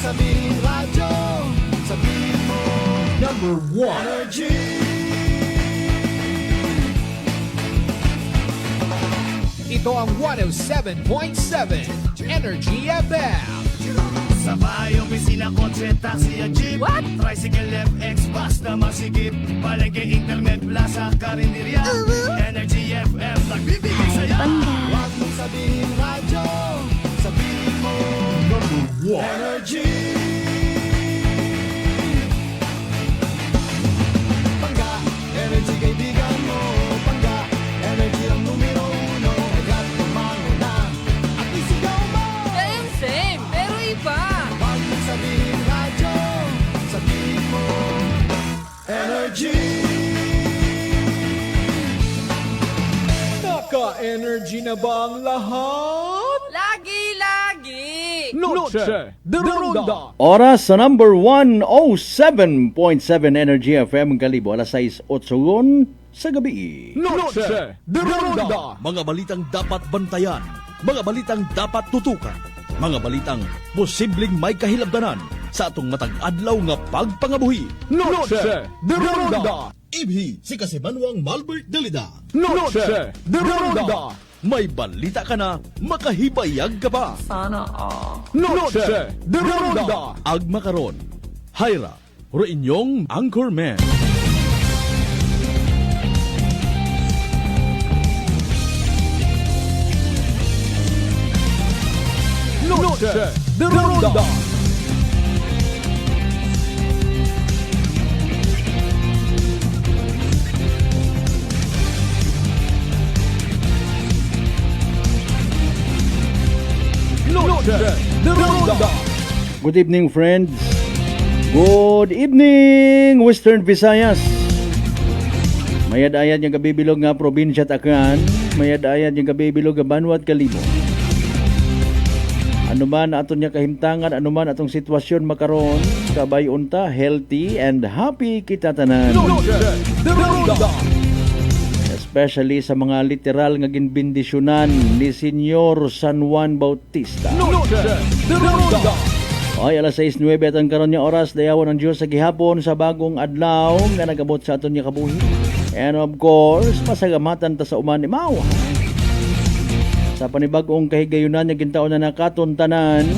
sabihin radyo, sabihin mo number one energy. Ito ang 107.7 Energy FM. Sa bahay, opisina, kotse, taxi at jeep. What? Tricycle, FX, bus na masigip. Palengke, internet, plaza, karinderya. Energy FM, nagbibigay saya. Huwag mong sabihin radyo, sabihin mo number one energy. Pangga, energy kaibigan mo. Pangga, energy ang numero uno. Agad tumango na at isigaw mo. Same, pero iba. Huwag mong sabihin radyo, sabihin mo energy. Naka-energy na ba ang lahat? Lagi-lagi. Noche de Ronda. Oras sa number 107.7 Energy FM Kalibo, alas 6:08 sa gabi. Noche de Ronda. Mga balitang dapat bantayan, mga balitang dapat tutukan, mga balitang posibleng may kahilabdanan sa atong matag adlaw nga pagpangabuhi. Noche de Ronda. Ibhi si Kasimanwang Malbert Dalida. Noche de Ronda. May balita ka na, makahibayag ka pa. Sana all. Noche de Ronda. Agma karon, Hyra, ro inyong anchorman. Noche de Ronda. Noche de Ronda. Good evening, friends. Good evening, Western Visayas. Mayad-ayad yung kabibilog nga probinsya Takan. Mayad-ayad yung kabibilog nga Banwat Kalibo. Ano man aton niya kahimtangan, ano man atong sitwasyon makaron, kabay unta, healthy and happy kita tanan. Noche de Ronda. Especially sa mga literal nga ginbindisyonan ni Senyor San Juan Bautista. Noche de Ronda. Ay, alas 6:09 atang karon niya oras, dayawan ng Diyos sa gihapon sa bagong adlaw nga nagabot sa aton niya kabuhi. And of course, pasagamatan ta sa uman imaw. Sa panibagong kahigayunan niya gintaon na nakaton tanan,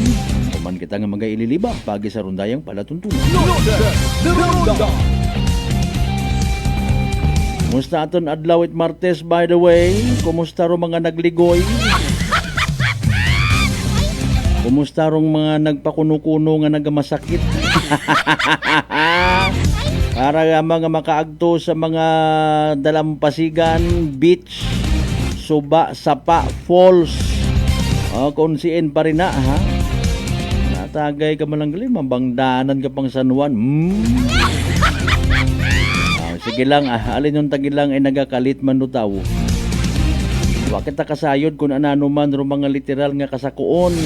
kuman kita nga magaililiba pagi sa rundayang palatuntunan. Noche de Ronda. Kumusta aton adlaw it Martes, by the way? Kumusta ro mga nagligoy? Kumusta rong mga nagpakuno-kuno nga nagamasakit? Para nga mga makaagto sa mga dalampasigan, beach, suba, sapa, falls. Kung siin pa rin na, ha? Natagay ka malang galing, mabangdanan ka pang San Juan. Sige lang, alin yung tagilang ay nagakalit man no tao. Wakit ta kasayod kung anano man ro mga literal nga kasakuon.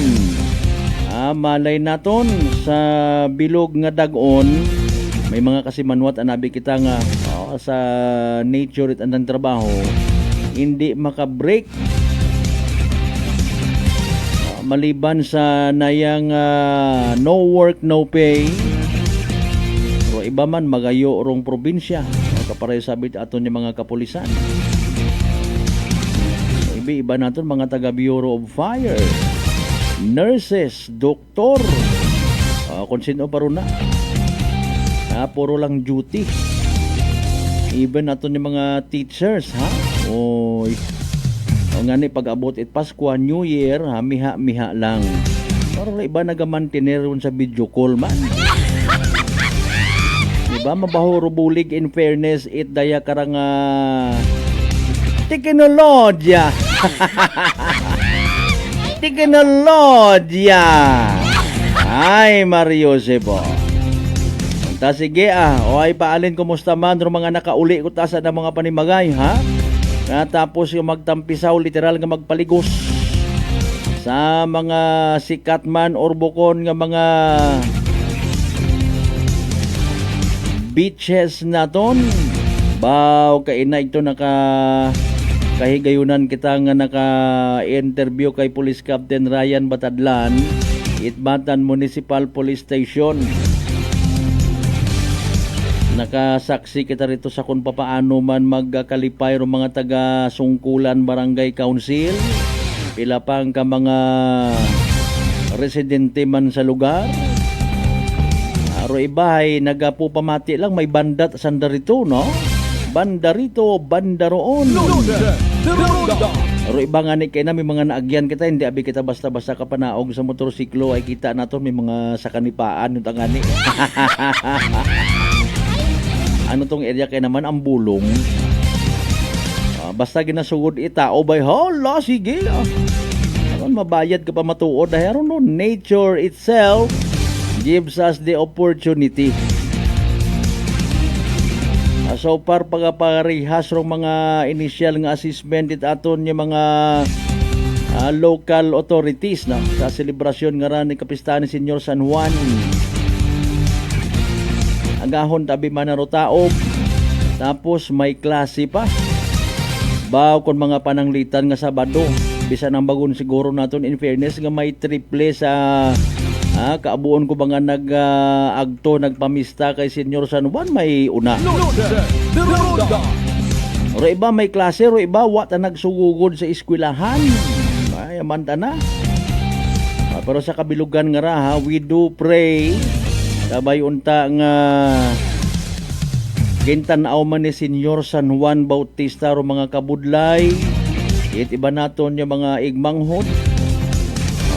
Malay naton sa bilog nga dagon, may mga kasimanwat anabi kita nga sa nature at andang trabaho, hindi makabreak. Maliban sa nayang no work, no pay. Pero iba man magayo rong probinsya. Kapareho sabi aton yung mga kapulisan. Iba naton mga taga Bureau of Fire, nurses, doktor, kung sino pa rin na. Puro lang duty. Even naton yung mga teachers, ha? Oy. O nga ni pag-abot it Pasko, New Year, miha-miha lang. Pero iba nagamantinir sa video call man. Diba mabaho rubulig in fairness it daya karang teknolohiya. Teknolohiya. Ay Mario Sebo. Ta sige o ay paalin kumusta man ro mga nakauli ko tasa na mga panimagay, ha? Tapos yung magtampisaw literal nga magpaligos sa mga sikat man or bukon nga mga beaches naton. Baw kaina ito kahigayunan kita nga naka-interview kay Police Captain Ryan Batadlan Itbatan Municipal Police Station. Nakasaksi kita rito sa kung papaano man magkalipay ro mga taga Sungkulan Barangay Council. Pila pang ka mga residente man sa lugar. Aro ibahay nagapupamati lang may banda sanda rito, no? Banda rito, banda roon. Aro iba nga ni kay na may mga naagyan kita, hindi abi kita basta-basta kapanaog sa motorsiklo ay kita nato may mga sakanipaan yung tangani. Ano tong area kay naman ang bulong. Basta ginasugod ita o by hala sige. Mabayad ka pa matuod dahil no, nature itself gives us the opportunity. So far pagaparihas rong mga initial nga assessment it aton yung mga local authorities na sa selebrasyon nga ran ni kapistahan ni Senyor San Juan. Agahon tabi man na taob. Tapos may klase pa. Baw kon mga pananglitan nga Sabado. Bisan ang bagon siguro naton in fairness nga may triple sa kaabuon ko ba nga nag-agto, nagpamista kay Senyor San Juan, may una. Ro iba may klase, ro iba wata nagsugugod sa eskwelahan. Ay, amanta na. Pero sa kabilugan nga ra, we do pray. Sabay unta nga gintanaw man ni Senyor San Juan Bautista ro mga kabudlay. Iba naton yung mga igmanghod.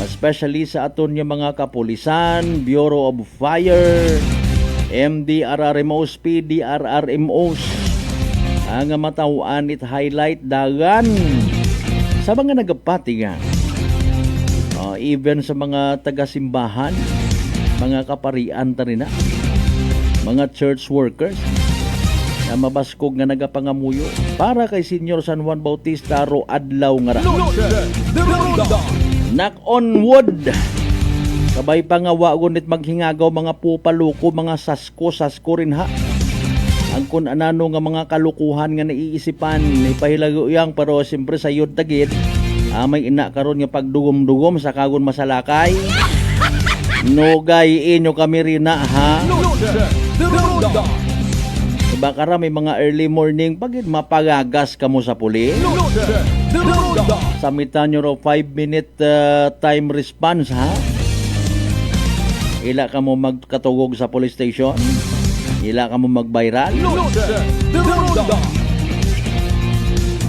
Especially sa aton yung mga kapulisan, Bureau of Fire, MDRRMOs, PDRRMOs. Ang matawaan it highlight dagan sa mga nagapati nga. Even sa mga taga-simbahan, mga kaparian ta rin na, mga church workers, na mabaskog nga nagapangamuyo para kay Senyor San Juan Bautista ro adlaw nga ra. Knock on wood. Kabay pa nga wagon it maghingagaw mga pupaluko, mga sasko rin ha. Ang kun anano nga mga kalukuhan nga naiisipan, ipahilaguyang pero siyempre sa yun tagit, may ina karon nga pagdugom-dugom sa kagon masalakay. Nogay inyo kami rin na ha. Baka may mga early morning pagit mapagagas kamo sa puli. Samitan nyo 5-minute time response ha. Ila ka mo magkatugog sa police station. Ila ka mo mag-viral.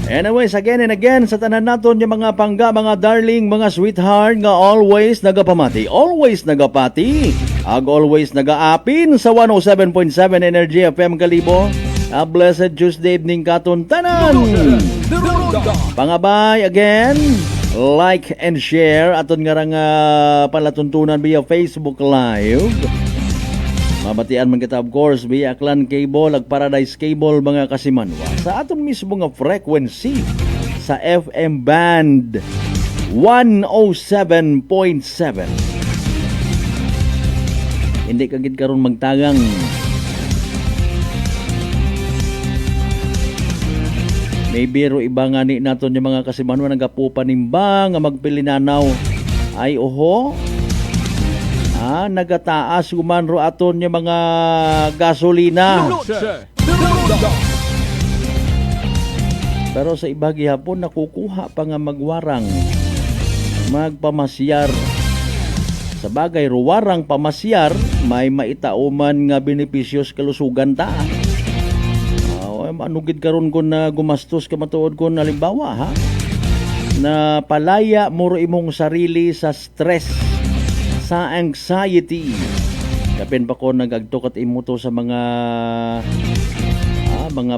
Anyways, again and again, sa tanan naton yung mga pangga, mga darling, mga sweetheart nga always nagapamati. Always nagapati. Ag always nagaapin sa 107.7 Energy FM Kalibo. A blessed Tuesday evening katon tanan. Pangabay again, like and share aton nga nga palatuntunan via Facebook Live. Mabatian man kita of course via Clan Cable ag Paradise Cable mga kasimanwa. Sa aton mismo nga frequency sa FM band 107.7. Hindi kagid karon magtagang. May biro iba nga ni naton yung mga kasimanwa nagapupanimba nga magpilinanaw. Ay oho. Nagataas guman ro aton yung mga gasolina. Pero sa iba gihapon nakukuha pa nga magwarang magpamasyar. Sa bagay ruwarang pamasyar may maitauman nga benepisyos kalusugan ta. Anugid karon ko na gumastos ka matuod ko halimbawa ha na palaya mo ro imong sarili sa stress, sa anxiety. Kapin pa ko nagagtukat imo to sa mga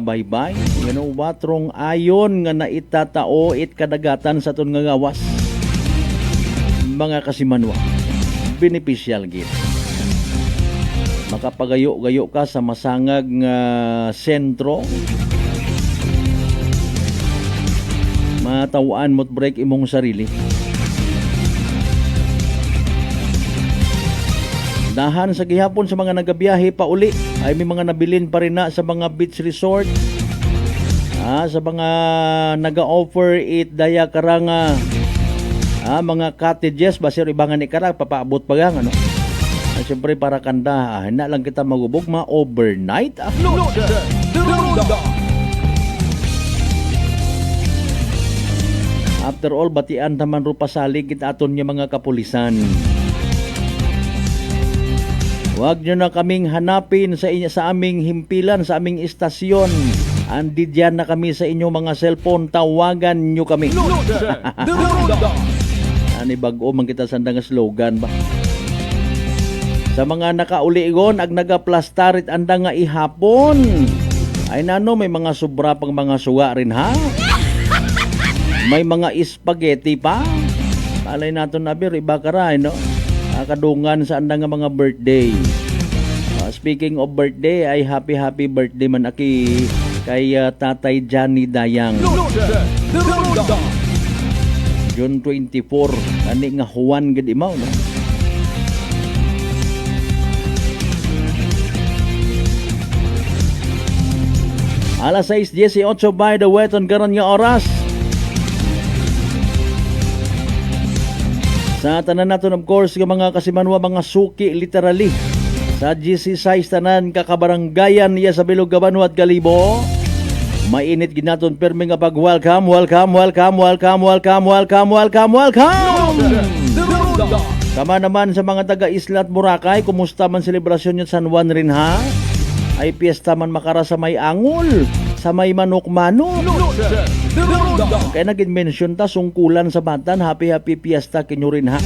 baybay. You know what wrong ayon nga naitatao it kadagatan sa ton nga gawas. Mga kasimanwa. Beneficial gid. Makapagayo-gayo ka sa masangag nga sentro. Matawaan mo't break imong sarili. Dahan sa gihapon sa mga nagabiyahe pa uli ay may mga nabilin pa rin na sa mga beach resort. Sa mga naga-offer it daya karanga Mga cottages basir ibangan ni kara papaabot pa gang ano. Siyempre para kanda, na lang kita magubog overnight. Loaded de Ronda. After all, batian taman ro pasalig kita aton niya mga kapulisan. Huwag nyo na kaming hanapin sa aming himpilan, sa aming istasyon. Andi dyan na kami sa inyong mga cellphone, tawagan nyo kami. Loaded de Ronda. Ani bago man kita sandang slogan ba? Sa mga nakauligon ag nagaplastarit anda nga ihapon. Ay nano may mga sobra pang mga suga rin ha. May mga spaghetti pa. Alay nato na bir iba karay no. Kadungan sa anda nga mga birthday. Speaking of birthday ay happy birthday man aki kay Tatay Johnny Dayang. Loaded de Ronda. June 24 ani nga Juan gid imaw no. Alas 6:18 by the weton karon nga oras. Sa tanan naton of course nga mga kasimanwa mga suki literally. Sa GC size tanan kakabaranggayan niya sa Bilog Gabanwa at Galibo. Mainit ginaton permi nga pag welcome. De Ronda. Kama naman sa mga taga Isla at Boracay, kumusta man selebrasyon yung San Juan rin ha? Ay piyesta man makara sa may angol, sa may manok-manok. Loaded de Ronda. Kaya nagin-mention ta, sungkulan sa batan, happy piyesta kinyo rin ha.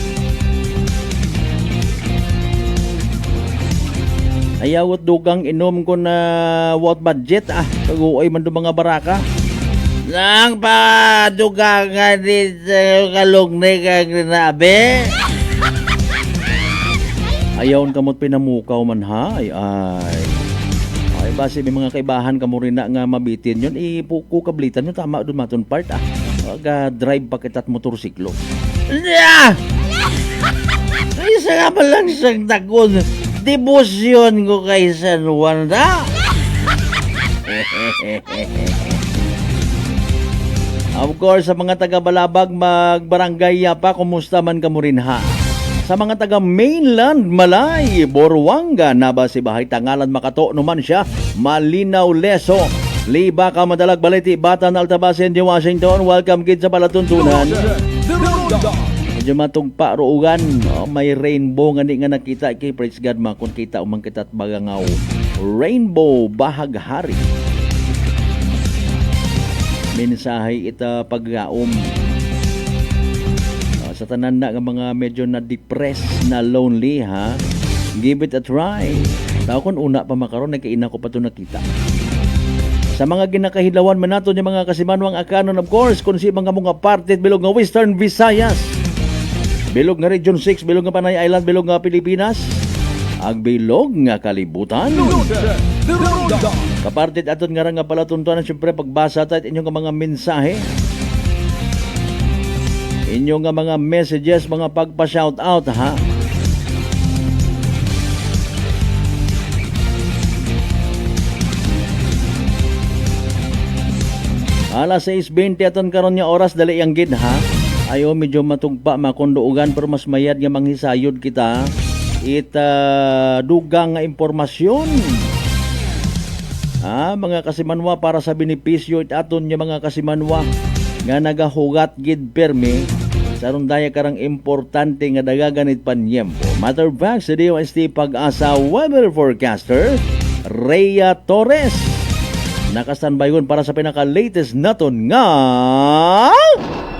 Ayawat dugang inom ko na what budget kaguoy man do mga baraka. Nang pa dugang nga dito kalugni kang rinabe. Ayaw kamot pinamukaw man ha. Ay base may mga kaibahan kamo rin na nga mabitin yun. Ipuko kablitan yun. Tama doon maton part drive pa kitat motorsiklo. Isa nga pa lang siyang takon. Debosyon ko kay San Juan da. Of course, sa mga taga-Balabag, magbarangay pa, kumusta man kamo rin ha? Sa mga taga-mainland, Malay, Boruanga, Nabasibahay, Tangalan, Makato, naman siya, Malinaw, Leso, Liba, Kamadalag, Baliti, Batan, Altabasin, di Washington, welcome kids sa Palatuntunan. De Ronda. Medyo matugpa ruugan, may rainbow nga di nga nakita kay praise God makon kita umang kita at bagangaw. Rainbow bahaghari. Mensahe ita paggaom. Sa tanan na nga mga medyo na depressed, na lonely ha. Give it a try. Tao kon una pa makaron nagkaina ko pa to nakita. Sa mga ginakahilawan man nato ni mga kasimanwang akanon of course kun si mga parte bilog nga Western Visayas. Bilog nga Region 6, bilog nga Panay Island, bilog nga Pilipinas, ang bilog nga kalibutan. Loaded de Ronda. Kapartit aton nga nga palatuntunan, siyempre pagbasa tayo inyong mga mensahe, inyong nga mga messages, mga pagpa-shoutout ha. Alas 6:20 aton karon nga oras dali ang gid ha. Ayo medyo matugpa makonduugan pero mas mayad nga manghisayod kita dugang nga impormasyon. Mga kasimanwa para sa benepisyo aton nga mga kasimanwa nga nagahugat gid permi saron daya karang importante nga dagaganit panyempo. Matter of fact, sa DOST Pag-asa weather forecaster Rhea Torres naka-standby para sa pinaka-latest naton nga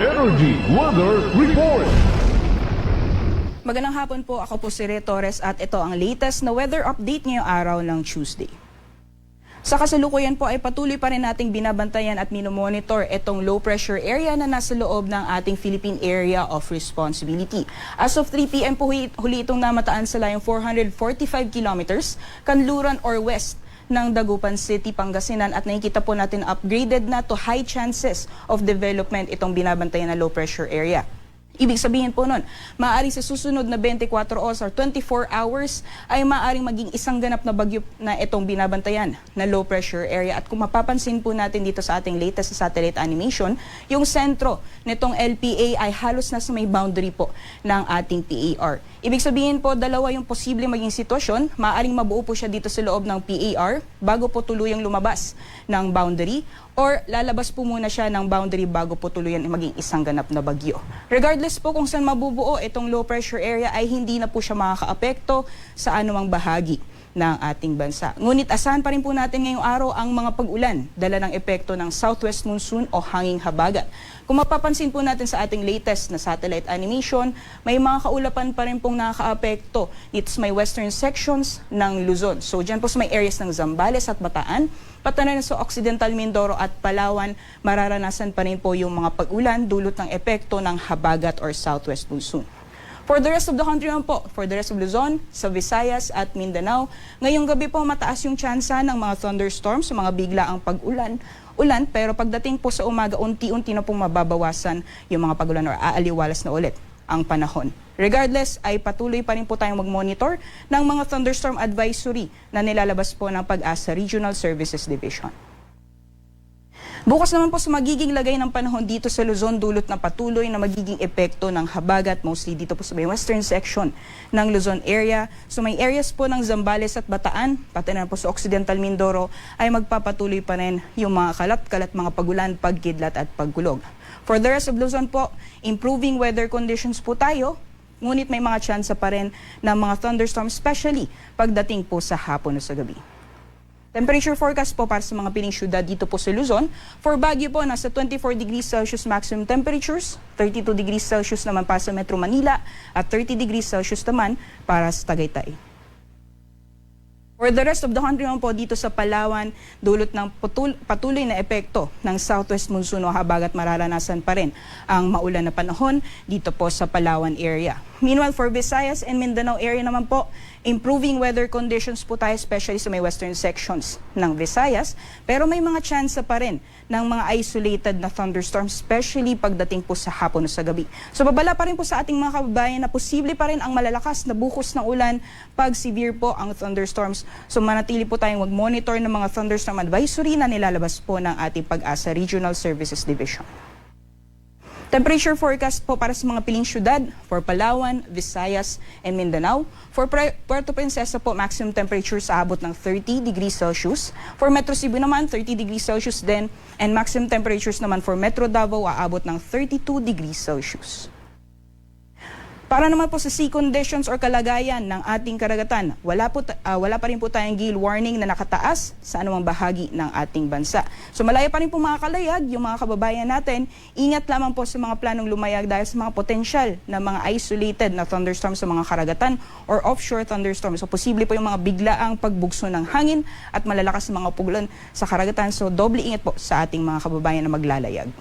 Energy Weather Report. Magandang hapon po, ako po si Rhea Torres at ito ang latest na weather update ngayong araw ng Tuesday. Sa kasalukuyan po ay patuloy pa rin nating binabantayan at minomonitor itong low pressure area na nasa loob ng ating Philippine Area of Responsibility. As of 3 p.m. po huli itong namataan sa layong 445 kilometers, kanluran or west ng Dagupan City, Pangasinan at nakikita po natin upgraded na to high chances of development itong binabantayan na low pressure area. Ibig sabihin po nun, maaari sa susunod na 24 oras or 24 hours ay maaaring maging isang ganap na bagyo na itong binabantayan na low pressure area. At kung mapapansin po natin dito sa ating latest satellite animation, yung sentro nitong LPA ay halos nasa may boundary po ng ating PAR. Ibig sabihin po, dalawa yung posible maging sitwasyon. Maaaring mabuo po siya dito sa loob ng PAR bago po tuluyang lumabas ng boundary, or lalabas po muna siya ng boundary bago po tuluyan maging isang ganap na bagyo. Regardless po kung saan mabubuo itong low pressure area ay hindi na po siya makakaapekto sa anumang bahagi ng ating bansa. Ngunit asahan pa rin po natin ngayong araw ang mga pag-ulan, dala ng epekto ng southwest monsoon o hanging habagat. Kung mapapansin po natin sa ating latest na satellite animation, may mga kaulapan pa rin pong nakakaapekto dito sa may western sections ng Luzon. So dyan po sa may areas ng Zambales at Bataan, patanan sa Occidental Mindoro at Palawan, mararanasan pa rin po yung mga pag-ulan dulot ng epekto ng habagat or southwest monsoon. For the rest of the country naman po, for the rest of Luzon, sa Visayas at Mindanao, ngayong gabi po mataas yung tsansa ng mga thunderstorms, mga biglaang pag-ulan, pero pagdating po sa umaga, unti-unti na pong mababawasan yung mga pag-ulan or aaliwalas na ulit ang panahon. Regardless, ay patuloy pa rin po tayong mag-monitor ng mga thunderstorm advisory na nilalabas po ng Pag-asa Regional Services Division. Bukas naman po sa magiging lagay ng panahon dito sa Luzon, dulot na patuloy na magiging epekto ng habagat, mostly dito po sa may western section ng Luzon area. So may areas po ng Zambales at Bataan, pati na po sa Occidental Mindoro, ay magpapatuloy pa rin yung mga kalat-kalat, mga pagulan, pagkidlat at pagkulog. For the rest of Luzon po, improving weather conditions po tayo, ngunit may mga tsansa pa rin ng mga thunderstorms, especially pagdating po sa hapon o sa gabi. Temperature forecast po para sa mga piling syudad dito po sa Luzon. For Baguio po, nasa 24 degrees Celsius maximum temperatures, 32 degrees Celsius naman para sa Metro Manila, at 30 degrees Celsius naman para sa Tagaytay. For the rest of the country naman po dito sa Palawan, dulot ng patuloy na epekto ng southwest monsoon o habagat, mararanasan pa rin ang maulan na panahon dito po sa Palawan area. Meanwhile, for Visayas and Mindanao area naman po, improving weather conditions po tayo, especially sa may western sections ng Visayas. Pero may mga tsansa pa rin ng mga isolated na thunderstorms, especially pagdating po sa hapon o sa gabi. So babala pa rin po sa ating mga kababayan na posible pa rin ang malalakas na buhos ng ulan pag severe po ang thunderstorms. So manatili po tayong mag-monitor ng mga thunderstorm advisory na nilalabas po ng ating Pag-asa Regional Services Division. Temperature forecast po para sa mga piling syudad, for Palawan, Visayas, and Mindanao. For Puerto Princesa po, maximum temperatures aabot ng 30 degrees Celsius. For Metro Cebu naman, 30 degrees Celsius din. And maximum temperatures naman for Metro Davao, aabot ng 32 degrees Celsius. Para naman po sa sea conditions or kalagayan ng ating karagatan, wala pa rin po tayong gale warning na nakataas sa anumang bahagi ng ating bansa. So malaya pa rin po mga kalayag, yung mga kababayan natin, ingat lamang po sa mga planong lumayag dahil sa mga potensyal na mga isolated na thunderstorms sa mga karagatan or offshore thunderstorms. So posible po yung mga biglaang pagbugso ng hangin at malalakas na mga pugulan sa karagatan. So doble ingat po sa ating mga kababayan na maglalayag.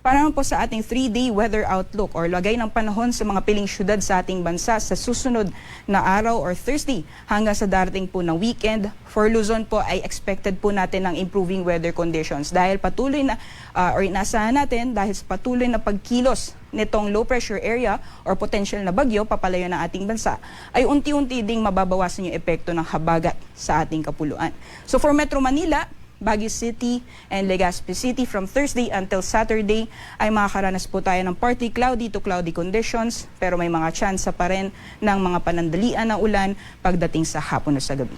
Para naman po sa ating 3-day weather outlook or lagay ng panahon sa mga piling syudad sa ating bansa sa susunod na araw or Thursday hanggang sa darating po na weekend. For Luzon po ay expected po natin ng improving weather conditions dahil patuloy na inaasahan natin dahil sa patuloy na pagkilos nitong low pressure area or potential na bagyo papalayo ng ating bansa ay unti-unti ding mababawasan yung epekto ng habagat sa ating kapuluan. So for Metro Manila, Baguio City and Legazpi City from Thursday until Saturday ay makakaranas po tayo ng partly cloudy to cloudy conditions, pero may mga tsansa pa rin ng mga panandalian na ulan pagdating sa hapon o sa gabi.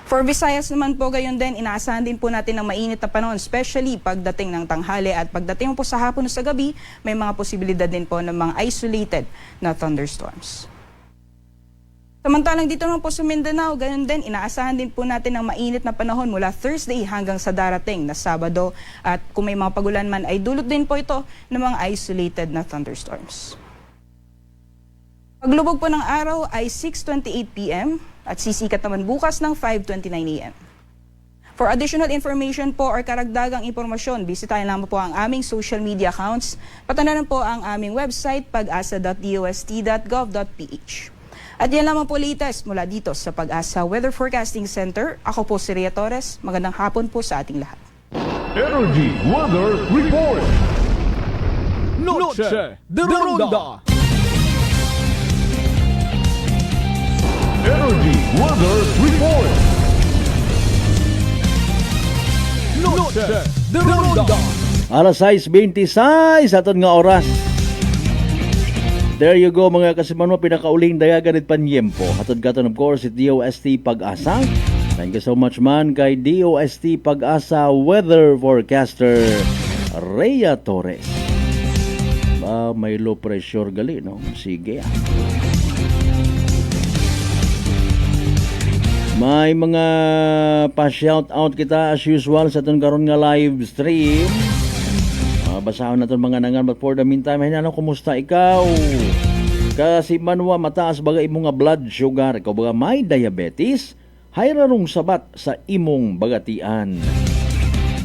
For Visayas naman po gayon din, inaasahan din po natin ng mainit na panahon, especially pagdating ng tanghali at pagdating po sa hapon o sa gabi, may mga posibilidad din po ng mga isolated na thunderstorms. Samantalang dito naman po sa Mindanao, ganun din, inaasahan din po natin ng mainit na panahon mula Thursday hanggang sa darating na Sabado. At kung may mga pagulan man ay dulot din po ito ng mga isolated na thunderstorms. Paglubog po ng araw ay 6:28 p.m. at sisikat naman bukas ng 5:29 a.m. For additional information po or karagdagang impormasyon, bisitahin lamang po ang aming social media accounts. Patanaran po ang aming website pag-asa.dost.gov.ph. At yan lamang po latest mula dito sa Pag-asa Weather Forecasting Center. Ako po si Rhea Torres. Magandang hapon po sa ating lahat. Energy Weather Report. Noche de Ronda. Energy Weather Report. Noche de Ronda. Alas 6:26 aton nga oras. There you go mga kasimanwa, pinakauling dayagan at panyempo. Hatod katon of course it DOST Pag-asa. Thank you so much man kay DOST Pag-asa weather forecaster Rhea Torres. May low pressure gali no. Sige. May mga pa-shout out kita as usual sa aton karon nga live stream. Basahon natin mga nangan, but for the meantime, hinano, kumusta ikaw? Kasi manwa, mataas baga imong nga blood sugar, ikaw baga may diabetes, hayrarong sabat sa imong bagatian.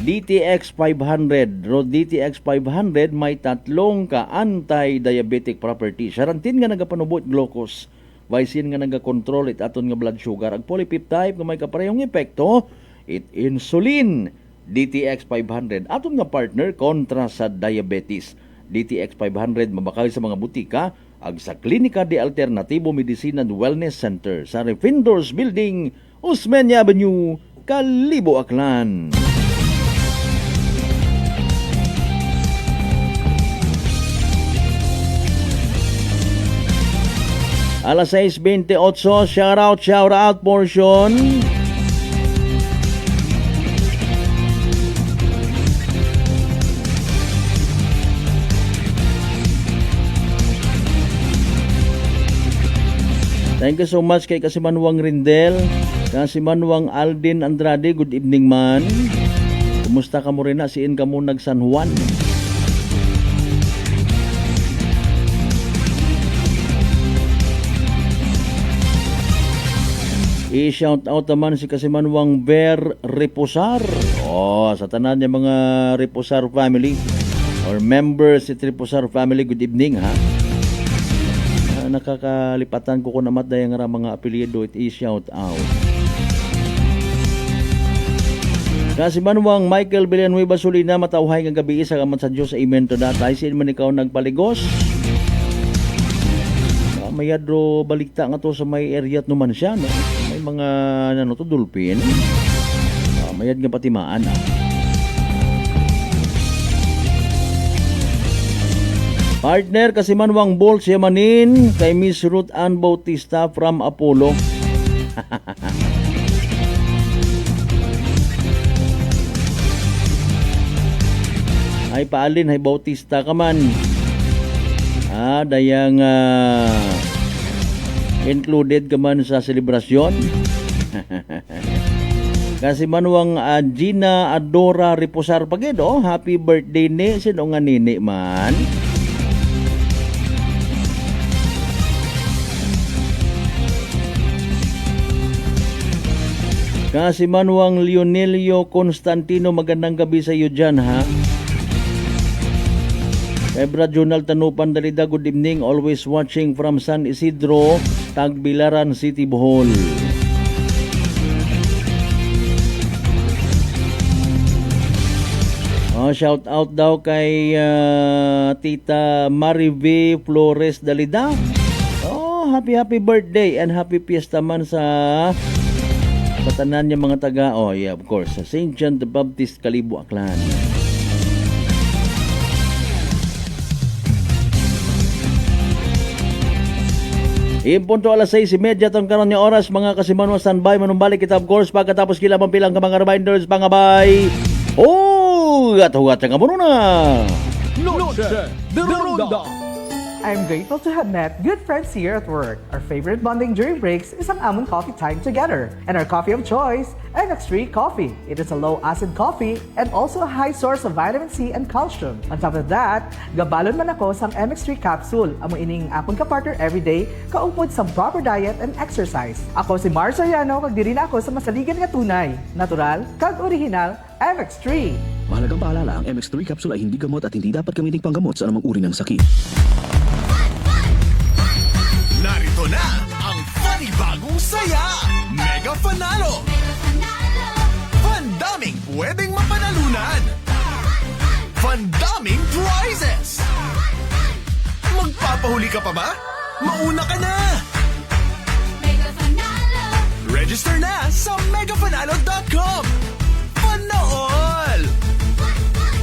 DTX 500, DTX 500 may tatlong ka anti-diabetic properties. Sarantin nga nagapanubot glucose, Vicin nga nagakontrol it aton nga blood sugar. Ang polypeptide nga may kaparehong epekto, it insulin. DTX 500 aton nga partner kontra sa diabetes. DTX 500 mabakal sa mga butika ag sa Klinika de Alternatibo Medicina and Wellness Center sa Refindors Building, Osmeña Avenue, Kalibo, Aklan. Alas 6:28, shout out portion. Thank you so much kay Kasimanwang Rindel, Kasimanwang Aldin Andrade, good evening man. Kumusta ka mo rin na? Siin ka mo nag San Juan. I-shout out naman si Kasimanwang Ver Reposar. Sa tanan niya mga Reposar family or members si Reposar family, good evening ha. Nakakalipatan ko namat dahil nga mga apelyido it i-shout out. Kasi manuwang Michael Villanueva Solina, matawhay ng gabi sa kaman sa Diyos sa amen to that. Ay sin man ikaw nagpaligos. Mayadro balikta nga to sa may area naman siya. No? May mga dulpin. Mayad nga patimaan. Partner kasi manwang Bolt Yamanin kay Miss Ruth Ann Bautista from Apollo. Ay paalin, hay Bautista ka man. Dayang included ka man sa selebrasyon. Kasi manwang Gina Adora Reposar Pagedo, happy birthday ni sino nga nini man. Kasi manuang Leonelio Constantino, magandang gabi sa iyo dyan ha. Ebra Jonal Tanupan Dalida, good evening, always watching from San Isidro, Tagbilaran City, Bohol. Shout out daw kay Tita Marive Flores Dalida. Happy birthday and happy fiesta man sa tanan niya mga taga, of course, sa St. John the Baptist, Kalibo, Aklan. Impunto alas 6:30 tong karon nga oras, mga kasimanwa, standby manumbalik kita of course pagkatapos kila pampilang ka mga reminders, pangabay. Gat-hugat nga muna na. Noche de Ronda. I'm grateful to have met good friends here at work. Our favorite bonding during breaks is ang among coffee time together. And our coffee of choice, MX3 Coffee. It is a low-acid coffee and also a high source of vitamin C and calcium. On top of that, gabalon man ako sang MX3 capsule. Amo ining apong kapartner everyday, kaupod sa proper diet and exercise. Ako si Mars Ariano, kag diri na ako sa masaligan nga tunay, natural, kag original, MX3. Mahalagang paalala, ang MX3 capsule ay hindi gamot at hindi dapat gamitin panggamot sa anumang uri ng sakit. Narito na ang panibagong saya! Mega Panalo! Pandaming pwedeng mapanalunan! Pandaming prizes! Magpapahuli ka pa ba? Mauna ka na! Register na sa megafanalo.com! Panahol!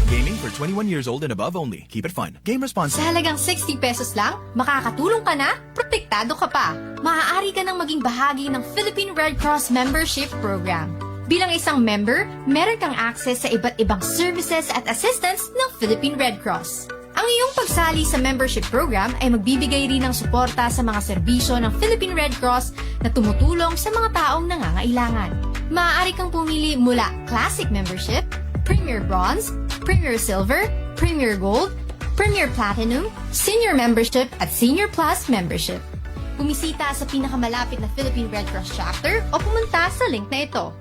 Gaming for 21 years old and above only. Keep it fun. Game responsibly. Sa halagang 60 pesos lang, makakatulong ka na, protektado ka pa. Maaari ka nang maging bahagi ng Philippine Red Cross Membership Program. Bilang isang member, meron kang access sa iba't ibang services at assistance ng Philippine Red Cross. Ang iyong pagsali sa membership program ay magbibigay rin ng suporta sa mga serbisyo ng Philippine Red Cross na tumutulong sa mga taong nangangailangan. Maaari kang pumili mula Classic Membership, Premier Bronze, Premier Silver, Premier Gold, Premier Platinum, Senior Membership at Senior Plus Membership. Bumisita sa pinakamalapit na Philippine Red Cross chapter o pumunta sa link na ito.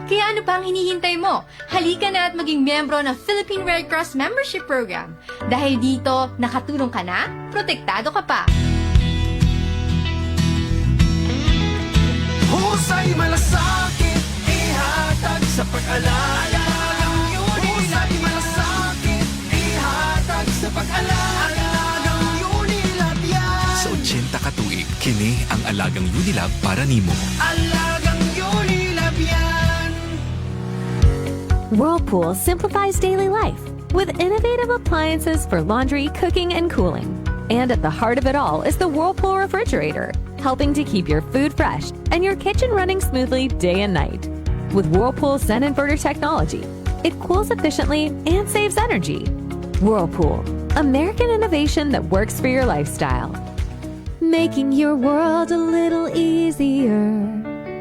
Kaya ano pa ang hinihintay mo? Halika na at maging miyembro ng Philippine Red Cross Membership Program. Dahil dito, nakatulong ka na, protektado ka pa. Husay malasakit, ihatag sa pag-alala. Husay malasakit, ihatag sa pag-alala. Unilab yan. Sa 80 ka tuig, kini ang alagang Unilab para nimo. Alagang Unilab yan. Whirlpool simplifies daily life with innovative appliances for laundry, cooking, and cooling. And at the heart of it all is the Whirlpool refrigerator, helping to keep your food fresh and your kitchen running smoothly day and night. With Whirlpool Sun Inverter technology, it cools efficiently and saves energy. Whirlpool, American innovation that works for your lifestyle. Making your world a little easier.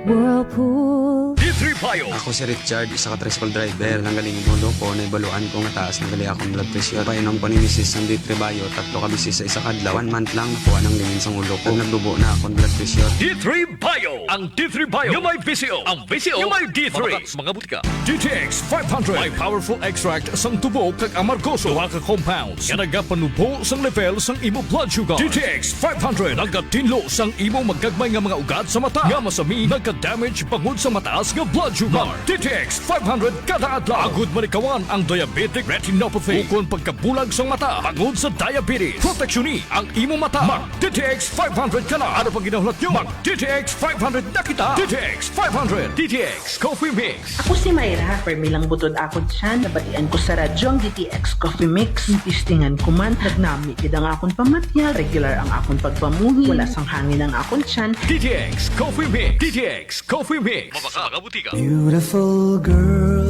Whirlpool. D3 Bio. Ako si Richard, isa ka tricycle driver. Nanggaling yung ulo ko, naibaluan ko nga taas ng gali akong blood pressure. Painom ko ni Mrs. ng D3 Bio, 3 ka bisis sa isa kadlaw. 1 month lang nakuha ng lingin sa ulo ko. Nagdubo na akong blood pressure. D3 Bio. Ang D3 Bio yung may VCO. Ang VCO yung may D3. Mabataas mga butika. DTX 500. May powerful extract sang tubo kag amargoso. Duha ka compounds. Yan nagapanubo sang level sang imo blood sugar. DTX 500. Nagatinlo sang imo magagmay nga mga ugat sa mata. Nga masami nagka-damage pangod sa mataas nga blood sugar. DTX 500 kada adlaw. Agud manikawan ang diabetic retinopathy. Ukon pagkabulag sang mata pangod sa diabetes. Proteksyon ni ang imo mata. Mag DTX 500 kana. Ano pang ginahulat nyo? Mag DTX 500 na kita. DTX 500. DTX Coffee Mix. Ako si Mayra, permilang butod ako dyan, nabatian ko sa radyong DTX Coffee Mix. Tistingan ko man, nagnami kid ang akong pamatyag, regular ang akong pagpamuhi, wala sang hangin ang akong tiyan. DTX Coffee Mix. DTX Coffee Mix. Mabaka mga butika. Beautiful girl.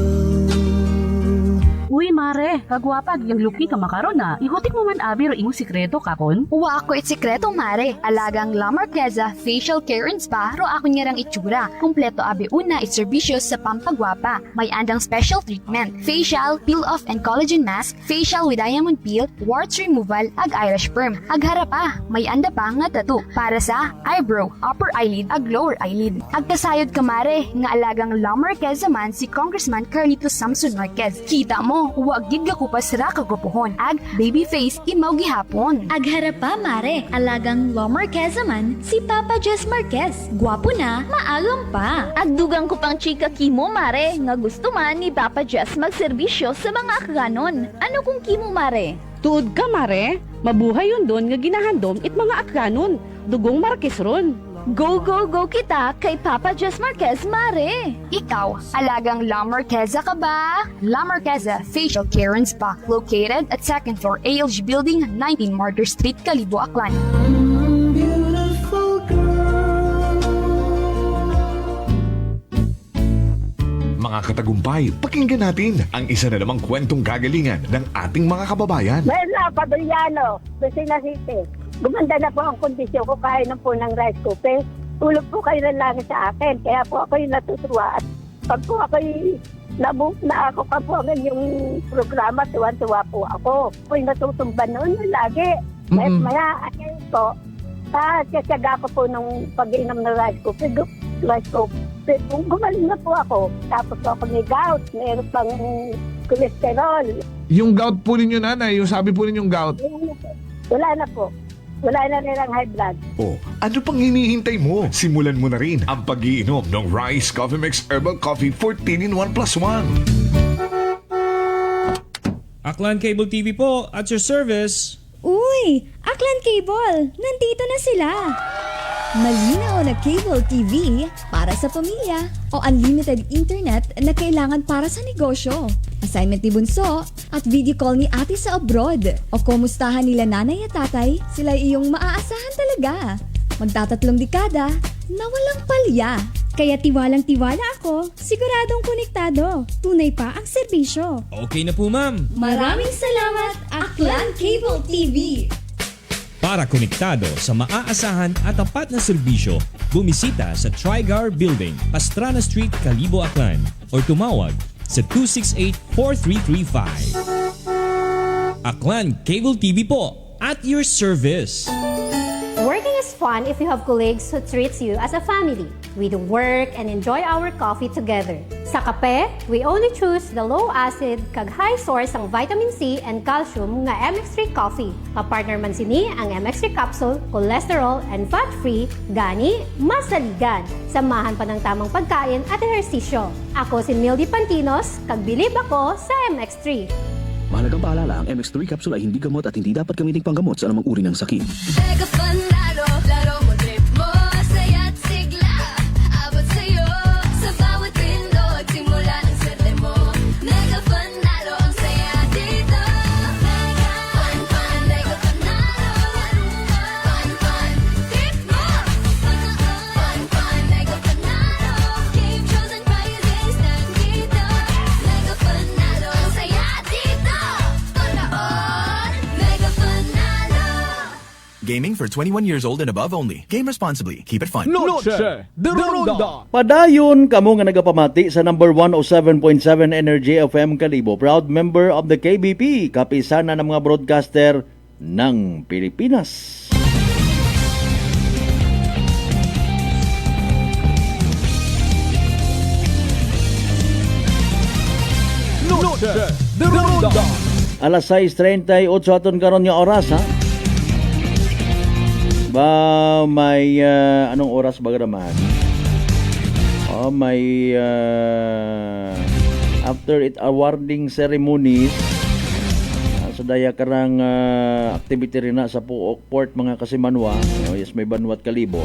Uy, mare, kagwapag yung luki ka makaron na. Ihutik mo man abi ro imong sikreto kakon. Wa ako sikreto mare. Alagang La Marqueza Facial Care and Spa ro ako ngarang itsura. Kompleto abi una iserbisyo sa pampagwapa. May andang special treatment, facial, peel-off and collagen mask, facial with diamond peel, warts removal, ag eyelash perm. Ag harapa, may anda pa nga tattoo para sa eyebrow, upper eyelid, ag lower eyelid. Ag kasayod ka mare, nga alagang La Marqueza man si Congressman Carlito Samson Marquez. Kita mo, huwag gid ka kupas ra kagupuhon. Ag baby face imaw gihapon. Ag harapa mare, alagang La Marqueza man si Papa Jess Marquez. Gwapo na, maagam pa. Ag dugang ko pang chika kimo mare, nga gusto man ni Papa Jess magserbisyo sa mga akganon. Ano kung kimo mare? Tuod ka mare, mabuhay yun doon nga ginahandom it mga akganon. Dugong Marquez ron. Go, go, go kita kay Papa Jess Marquez, mare! Ikaw, alagang La Marqueza ka ba? La Marqueza Facial Care and Spa, located at 2nd floor ALG Building, 19 Martyr Street, Kalibo, Aklan. Beautiful girl. Mga katagumpay, pakinggan natin ang isa na namang kwentong kagalingan ng ating mga kababayan. Mela Padriano, Lucena City. Gumanda na po ang kondisyon ko kahit na po ng rice cooker. Tulog po kayo na lang sa akin. Kaya po ako yung natutuwa. At pag po ako na ako ka po ang yung programa, tuwan-tuwa po ako. Po yung natutumba noon lagi. Maya, ayan po. Kasyaga ko po nung pag-inom ng rice cooker. Gumaling na po ako. Tapos po ako may gout. Meron pang cholesterol. Yung gout po ninyo, nanay, yung sabi po ninyong gout. Wala na po. Wala na nilang high blood. Oh, ano pang hinihintay mo? Simulan mo na rin ang pag-iinom ng Rice Coffee Mix Herbal Coffee 14 in 1 plus 1. Aklan Cable TV po, at your service. Uy! Aklan Cable! Nandito na sila! Malinaw na cable TV para sa pamilya o unlimited internet na kailangan para sa negosyo. Assignment ni Bunso at video call ni ate sa abroad. O kumustahan nila nanay at tatay, sila iyong maaasahan talaga. Magtatatlong dekada na walang palya. Kaya tiwalang-tiwala ako, siguradong konektado. Tunay pa ang serbisyo. Okay na po, ma'am. Maraming salamat, Aklan Cable TV! Para konektado sa maaasahan at tapat na serbisyo, bumisita sa Trigar Building, Pastrana Street, Calibo, Aklan o tumawag sa 268-4335. Aklan Cable TV po, at your service. Working is fun if you have colleagues who treats you as a family. We do work and enjoy our coffee together. Sa kape, we only choose the low-acid kag high source ang vitamin C and calcium nga MX3 coffee. Kapartner man sini ang MX3 capsule, cholesterol and fat-free, gani, masaligan. Samahan pa ng tamang pagkain at ehersisyo. Ako si Mildy Pantinos, kag bilib ako sa MX3. Mahalagang paalala, ang MX3 capsule ay hindi gamot at hindi dapat gamitin panggamot sa anumang uri ng sakit. Mega Panalo, laro mo, trip mo, saya't sigla, abot sa'yo, sa bawat pindot, simula ng swerte mo. Mega Panalo, ang saya dito. Mega Pan, Mega Panalo, Pan, trip mo. Pan, Mega Panalo, game shows and prizes nandito. Mega Panalo, ang saya dito. Mega Panalo. Gaming for 21 years old and above only. Game responsibly. Keep it fun. Noche de Ronda. Padayon kamo nga nagapamati sa number 107.7 Energy FM Calibo. Proud member of the KBP, kapisana ng mga broadcaster ng Pilipinas. Noche de Ronda. Alas 6:38 aton karon nga oras ha. Ba may anong oras ba naman? Oh, may after it awarding ceremonies sa daya karang activity rin na sa Puok Port mga kasimanwa. Oh, yes, may Banwat Calibo.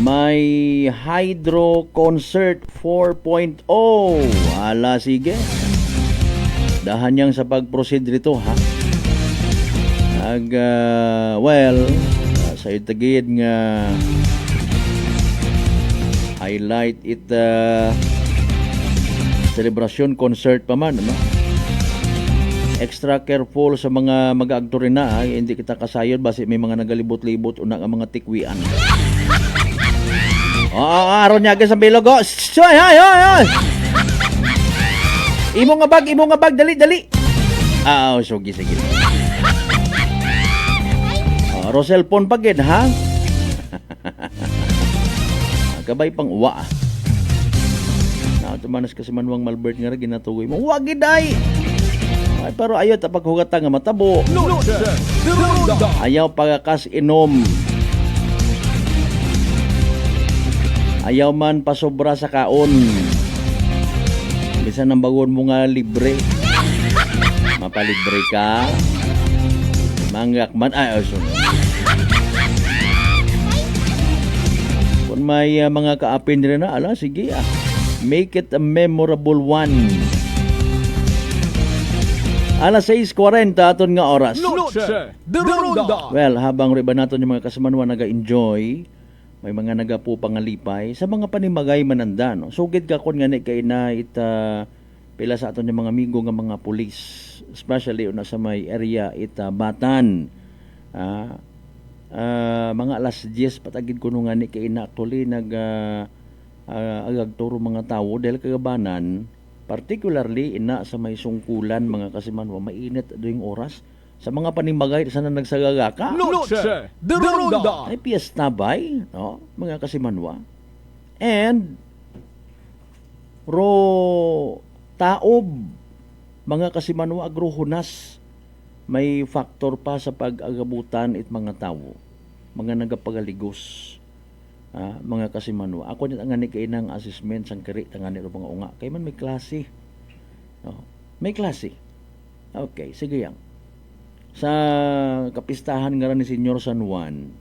May Hydro Concert 4.0. Ala, sige. Dahan niyang sa pag-proceed rito, ha? Sa itagid nga highlight it celebration concert pa man, ano? Extra careful sa mga mag-aagtor rin na, hindi kita kasayod basi may mga nagalibot-libot una ang mga tikwian. Aron niya sa bilog. Hoy! Imo nga bag, dali. Sige. Rosel pon pagid, ha? Kabay pang uwa. Tumanas kasi manwang Malbert nga ginatugoy mo. Wag giday. Ay, pero ayaw tapag hugata nga matabo. Ayaw pagakas inom. Ayaw man pasobra sa kaon. Bisa nang bagon mo nga libre. Mapalibre ka. Manggak man. Kung may mga kaapin rin na, sige make it a memorable one. Alas 6:40 aton nga oras. Noche de Ronda. Well, habang riba naton yung mga kasamanwa naga-enjoy, may mga nagapu pangalipay sa mga panimagay mananda, no? Sugid ka kon nga ni kay na pila sa aton yung mga amigo nga mga pulis, especially una sa may area Batan. Mga alas 10 patagid kuno nga ni kay na actually agagturo mga tawo dahil kagabanan, particularly ina sa may sungkulan mga kasimanwa, mainit doing oras sa mga panimagay sa nagsagagaka. Noche de Ronda. Ay piyesta bay, no, mga kasimanwa. And taob mga kasimanwa agrohunas, may factor pa sa pag-agabutan it mga tawo, mga nagapagaligos. Mga kasimanwa. Ako nit ang ngani kay nang assessment sang kari tangani ro mga unga. Kay man may klase. No. May klase. Okay, sige yan. Sa kapistahan nga rin ni Senyor San Juan,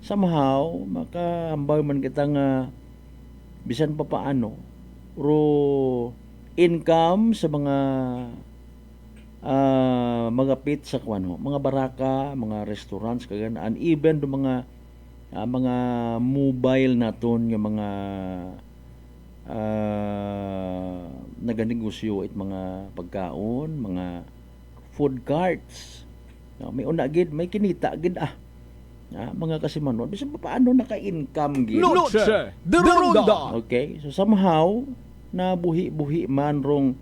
somehow, makahambay man kita nga bisan pa paano, income sa mga pit sa mga baraka, mga restaurants kaganaan, even do mga mobile naton yung mga naganegosyo it mga pagkaon, mga food carts. May unagid, may kinita gid mga kasimanon bisan pa paano naka-income gid. Noche de Ronda. Okay, so somehow na buhi-buhi man rong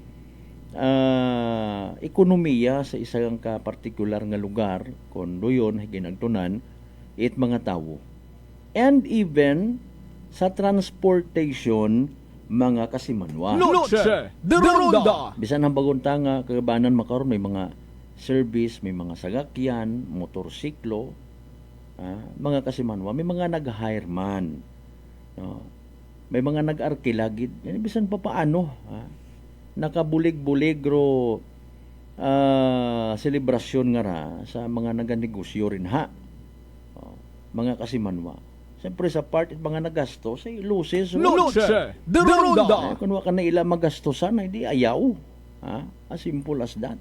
ekonomiya sa isang ka-partikular nga lugar kon doyon ginagtunan it mga tawo. And even sa transportation mga kasimanwa. Noche de Ronda. Bisan ang bagunta nga kagabanan makaron may mga service, may mga sagakyan, motorsiklo, mga kasimanwa, may mga nag-hire man. May mga nag-arkilagid. Yan, bisan pa paano. Nakabulig-bulig ro selebrasyon nga ra sa mga naganegosyo rin mga kasimanwa. Siyempre sa part it mga nagasto sa luces. Noche de Ronda. Kung waka na ila magastosan, hindi ayaw. As simple as that.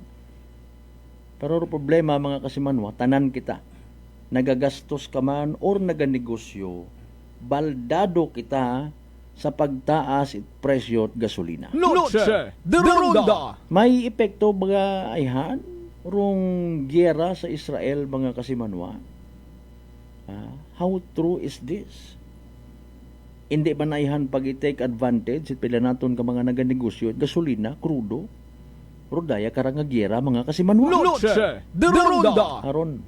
Pero problema mga kasimanwa, tanan kita. Nagagastos ka man or naganegosyo, baldado kita sa pagtaas it presyo at gasolina. Noche de Ronda. May epekto baga ayhan rong giyera sa Israel mga kasimanwa. How true is this? Hindi ba naihan pag i-take advantage it pila naton ka mga naganegosyo at gasolina, krudo, rodaya karang nga giyera mga kasimanwa. Noche de Ronda. Aron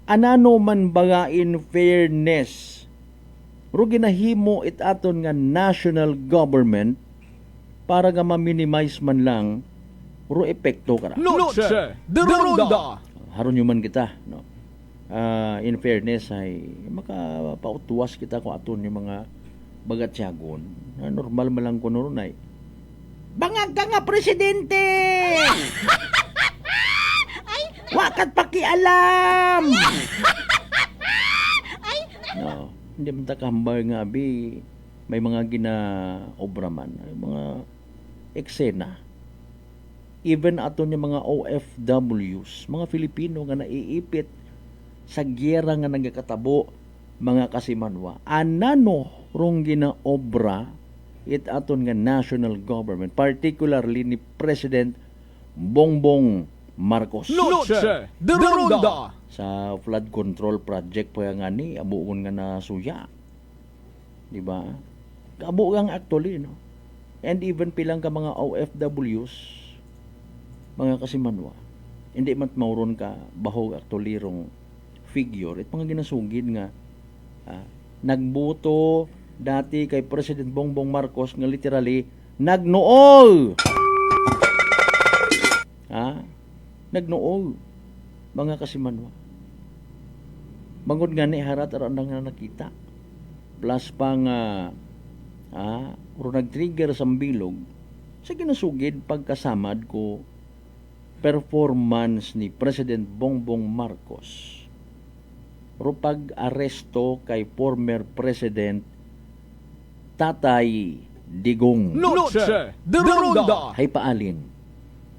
anano man baga in fairness ro ginahimo it aton nga national government para nga ma-minimize man lang ro epekto kara. Noche de Ronda. Haron man kita, no. In fairness ay makapautuwas kita kung aton yung mga bagatyagon. Normal man lang kuno ron ay bangag ka nga presidente. Wakat pakialam. No, hindi man ta kahambay nga abi may mga ginaobra man, mga eksena. Even aton yung mga OFWs, mga Filipino nga naiipit sa giyera nga nagakatabo mga kasimanwa. Anano rong ginaobra it aton nga national government, particularly ni President Bongbong Marcos. Noche de Ronda. Sa flood control project po nga ni abuon nga na suya. Di ba? Abuon actually, no? And even pilang ka mga OFWs, mga kasimanwa, hindi man mauron ka bahog actually rong figure at mga ginasugid nga nagboto dati kay President Bongbong Marcos nga literally nagnool. Nagnool mga kasimanwa. Bangod nga ni harat aron nga nakita. Plus pang nag-trigger sa bilog sa ginasugid pagkasamad ko performance ni President Bongbong Marcos. Ro pag-aresto kay former President Tatay Digong. Noche de Ronda. Hay paalin.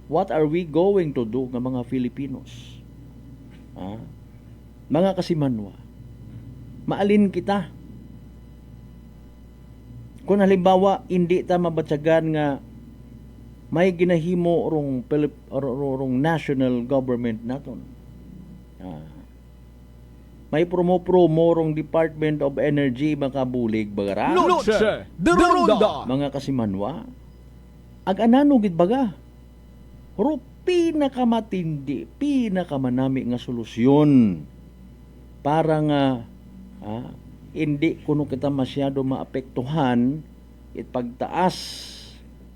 What are we going to do ng mga Filipinos? Mga kasimanwa, maalin kita. Kung halimbawa, hindi ta mabatsagan nga may ginahimo rong national government naton. May promo rong Department of Energy makabulig bagara. Noche de Ronda. Mga kasimanwa, ag-anano gid baga. Ro pinakamatindi, pinakamanami nga solusyon para nga hindi kuno kita masyado maapektuhan it pagtaas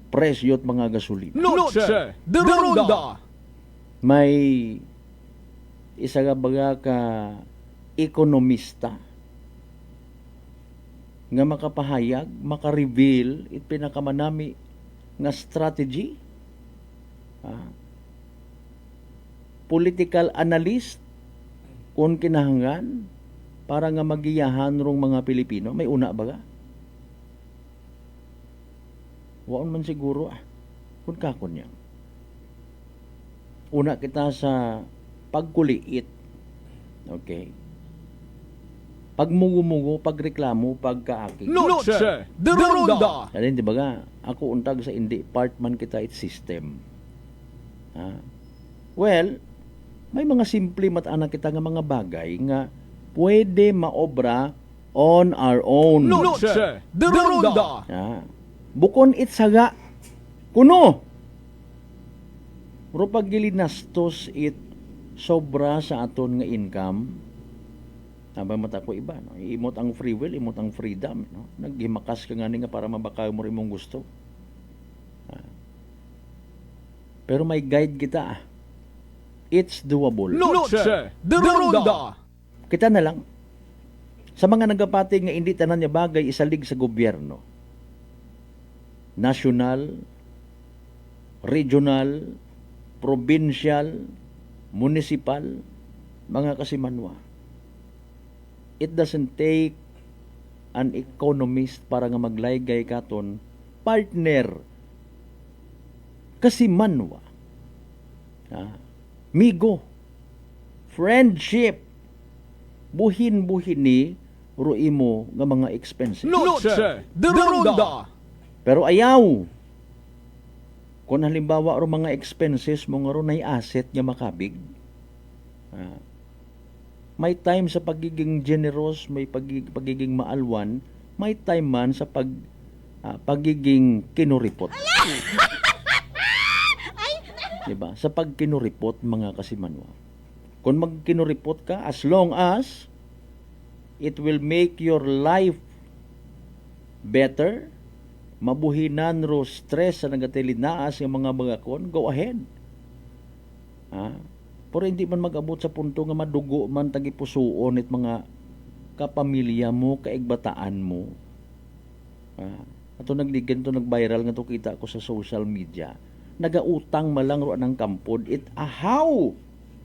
presyo at mga gasolina. Noche de Ronda. May isa nga baga ka ekonomista nga makapahayag, makareveal it pinakamanami nga strategy Political analyst kung kinahanglan para nga magiyahan rong mga Pilipino. May una ba ga? Waon man siguro kung kakon niya. Una kita sa pagkuliit. Okay? Pagmugo-mugo, pagreklamo, pagkaakig. Noche de Ronda. Alin, di ba ga? Ako untag sa hindi part man kita it system. Well, may mga simple mataana kita nga mga bagay nga pwede maobra on our own. Noche de Ronda. Bukon itsaga kuno. Pero pag gilinastos it sobra sa aton nga income, abang mata ko iba, no? Imot ang free will, imot ang freedom, no? Naghimakas ka nga para mabakaw mo rin mong gusto. Pero may guide kita. It's doable. Noche de Ronda. Kita na lang. Sa mga nagapati nga hindi tanan niya bagay isalig sa gobyerno. National, regional, provincial, municipal, mga kasimanwa. It doesn't take an economist para nga maglaygay katon partner kasimanwa. Migo, friendship, buhin-buhin ni ruimo nga mga expenses. Noche de Ronda. Pero ayaw. Kung halimbawa ro mga expenses mo nga ro nay asset nga makabig. May time sa pagiging generous, may pagiging maalwan, may time man sa pagiging kinuripot. Diba? Sa pagkinuripot mga kasimanwa. Kung magkinuripot ka, as long as it will make your life better, mabuhinan ro stress sa nagatilinaas ng mga bagakon, go ahead. Pero hindi man mag-abot sa punto nga madugo man tagipusoon it mga kapamilya mo, kaigbataan mo. Ato nagdigan to, nag-viral nga to, kita ko sa social media. Nagautang malang ro ng kampod, it ahaw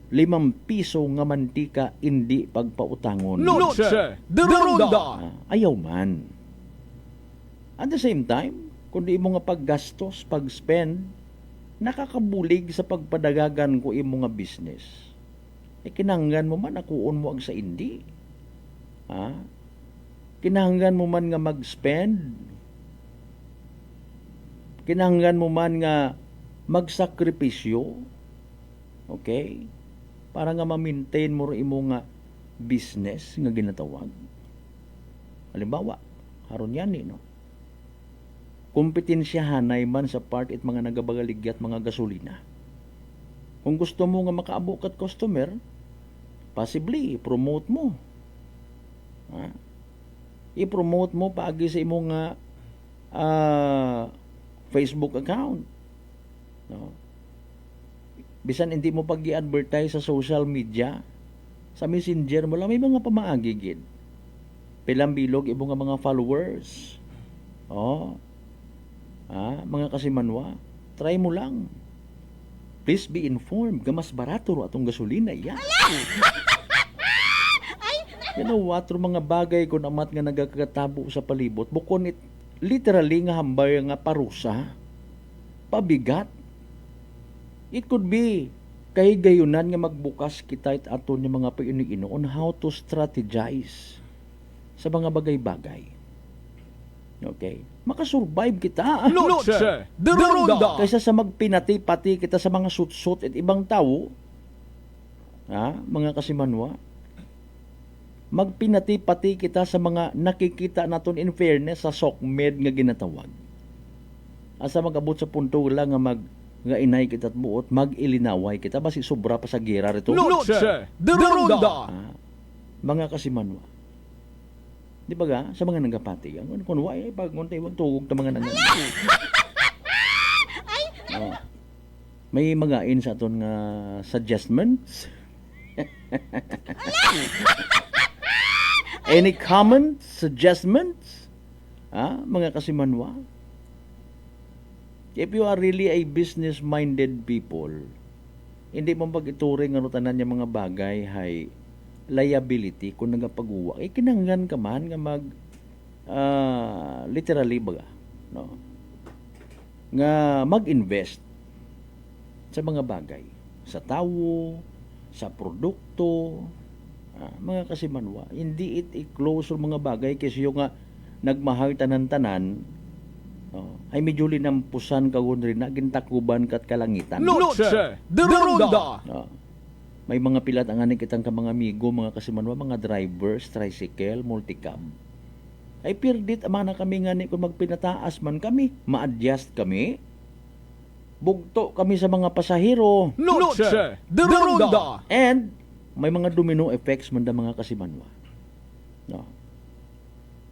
5 piso nga mantika hindi pagpautangon. Noche de Ronda. Ayaw man. At the same time, kung di mo nga paggastos, pag-spend, nakakabulig sa pagpadagagan ko imo nga business. Kinahanglan mo man akuon mo ag sa indi. Kinahanglan mo man nga mag-spend. Kinahanglan mo man nga magsakripisyo. Okay? Para nga ma-maintain mo rin imo nga business nga ginatawag. Halimbawa, haron yan no? Kompetensyahanay man sa part it mga nagabagaligyat mga gasolina. Kung gusto mo nga makaabot kat customer, possibly promote mo. I-promote mo paagi sa imo nga Facebook account. No? Bisan hindi mo pag-i-advertise sa social media, sa messenger mo lang, may mga pamaagigid. Pilang bilog imo nga mga followers. Mga kasimanwa, try mo lang. Please be informed, gamas barato ro atong gasolina yan. You know what, ro mga bagay kung amat nga nagakatabo sa palibot, bukon it literally nga hambay nga parusa, pabigat. It could be kahigayunan nga magbukas kita it aton yung mga painiino on how to strategize sa mga bagay-bagay. Okay? Makasurvive kita. Noche de Ronda. Kaysa sa magpinati-pati kita sa mga sutsut at ibang tao, mga kasimanwa, magpinati-pati kita sa mga nakikita naton in fairness sa sokmed nga ginatawag. Asa magabot sa punto lang nga inay kita at buot, mag-ilinaway kita, basi sobra pa sa gira rito. Noche de Ronda. Mga kasimanwa. Di ba ga? Sa mga nanggapati. Ang kunway, pag nguntay, tugog na mga nanggapati. May magain sa aton nga suggestments. Any comments, suggestions? Mga kasimanwa? If you are really a business-minded people, hindi mo mag-ituring ano tanan yung mga bagay hay liability kung nagapag-uwa. Kinanggan ka man nga literally baga, no? Nga mag-invest sa mga bagay, sa tao, sa produkto, mga kasimanwa. Hindi it i-close mga bagay kasi yung nga nagmahal tanan-tanan, ay medyo linampusan kagun rin na gintakuban kat kalangitan. Noche de Ronda. May mga pilat ang aning kitang ka mga amigo, mga kasimanwa, mga drivers, tricycle, multicab. Ay pirdit amana kami nga ni kung magpinataas man kami, ma-adjust kami. Bugto kami sa mga pasahero. Noche de Ronda. And may mga domino effects man da mga kasimanwa. No.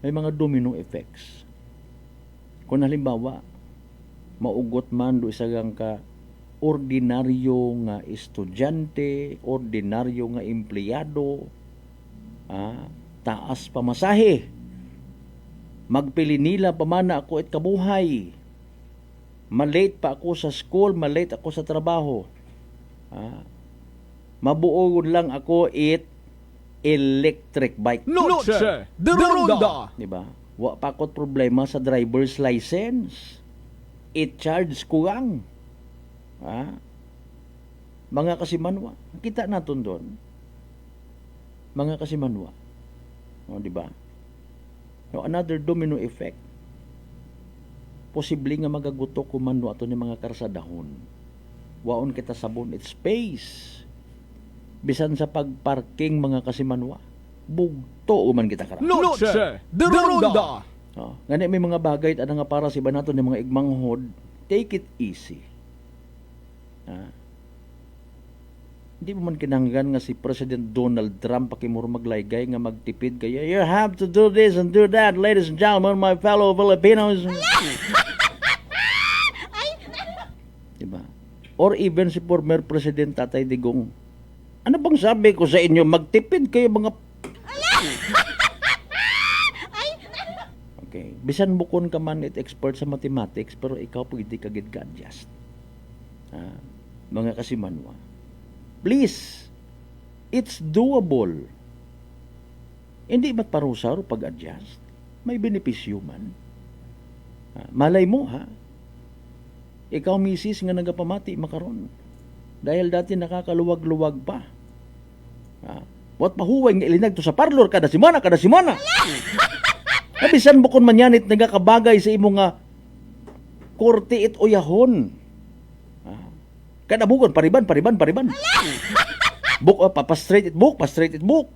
May mga domino effects. Kung halimbawa, maugot man do isa gang ka ordinaryo nga estudyante, ordinaryo nga empleyado, taas pamasahe. Magpili nila pamana ako at kabuhay. Malate pa ako sa school, malate ako sa trabaho. Mabuo lang ako electric bike. Noche de Ronda. Diba? Wa pa ko't problema sa driver's license. I-charge ko lang. Mga kasimanwa. Kita natin doon. Mga kasimanwa. Diba? So, another domino effect. Posible nga magagutok kumano ato ni mga karsadahon. Waon kita sabon it space. Bisan sa pagparking mga kasimanwa. Bugto man kita kara. Noche de Ronda. Ngani may mga bagay at nga para si banato ni mga igmanghod, take it easy. Hindi mo man kinanggan nga si President Donald Trump pakimuro maglaygay nga magtipid kaya you have to do this and do that, ladies and gentlemen, my fellow Filipinos. Diba? Or even si former President Tatay Digong, ano bang sabi ko sa inyo, magtipid kayo mga... Okay. Bisan bukon ka man it expert sa mathematics, pero ikaw pwede ka adjust. Mga kasimanwa. Please, it's doable. Hindi ba't parusa o pag-adjust? May benepisyo man. Malay mo, ha? Ikaw, misis, nga nagapamati makaron. Dahil dati nakakaluwag-luwag pa. What pahuway nga ilinag to sa parlor kada simana. Kabisan mo kung manyanit nagakabagay sa imo nga korte it uyahon. Kada bukon pariban. Book pa-straight it book.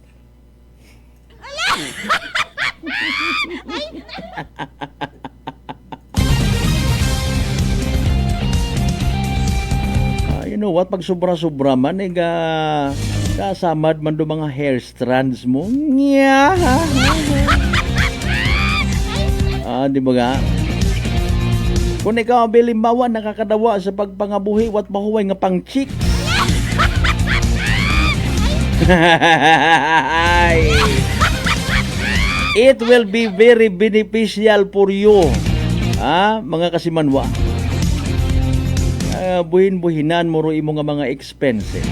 You know what, pag sobra-sobra man kasamad man do mga hair strands mo. Di ba nga? Kung ikaw bilimbawa nakakadawa sa pagpangabuhi wat mahuway nga pang chick. It will be very beneficial for you. Mga kasimanwa. Buhin-buhinan mo ro imo nga mga expenses.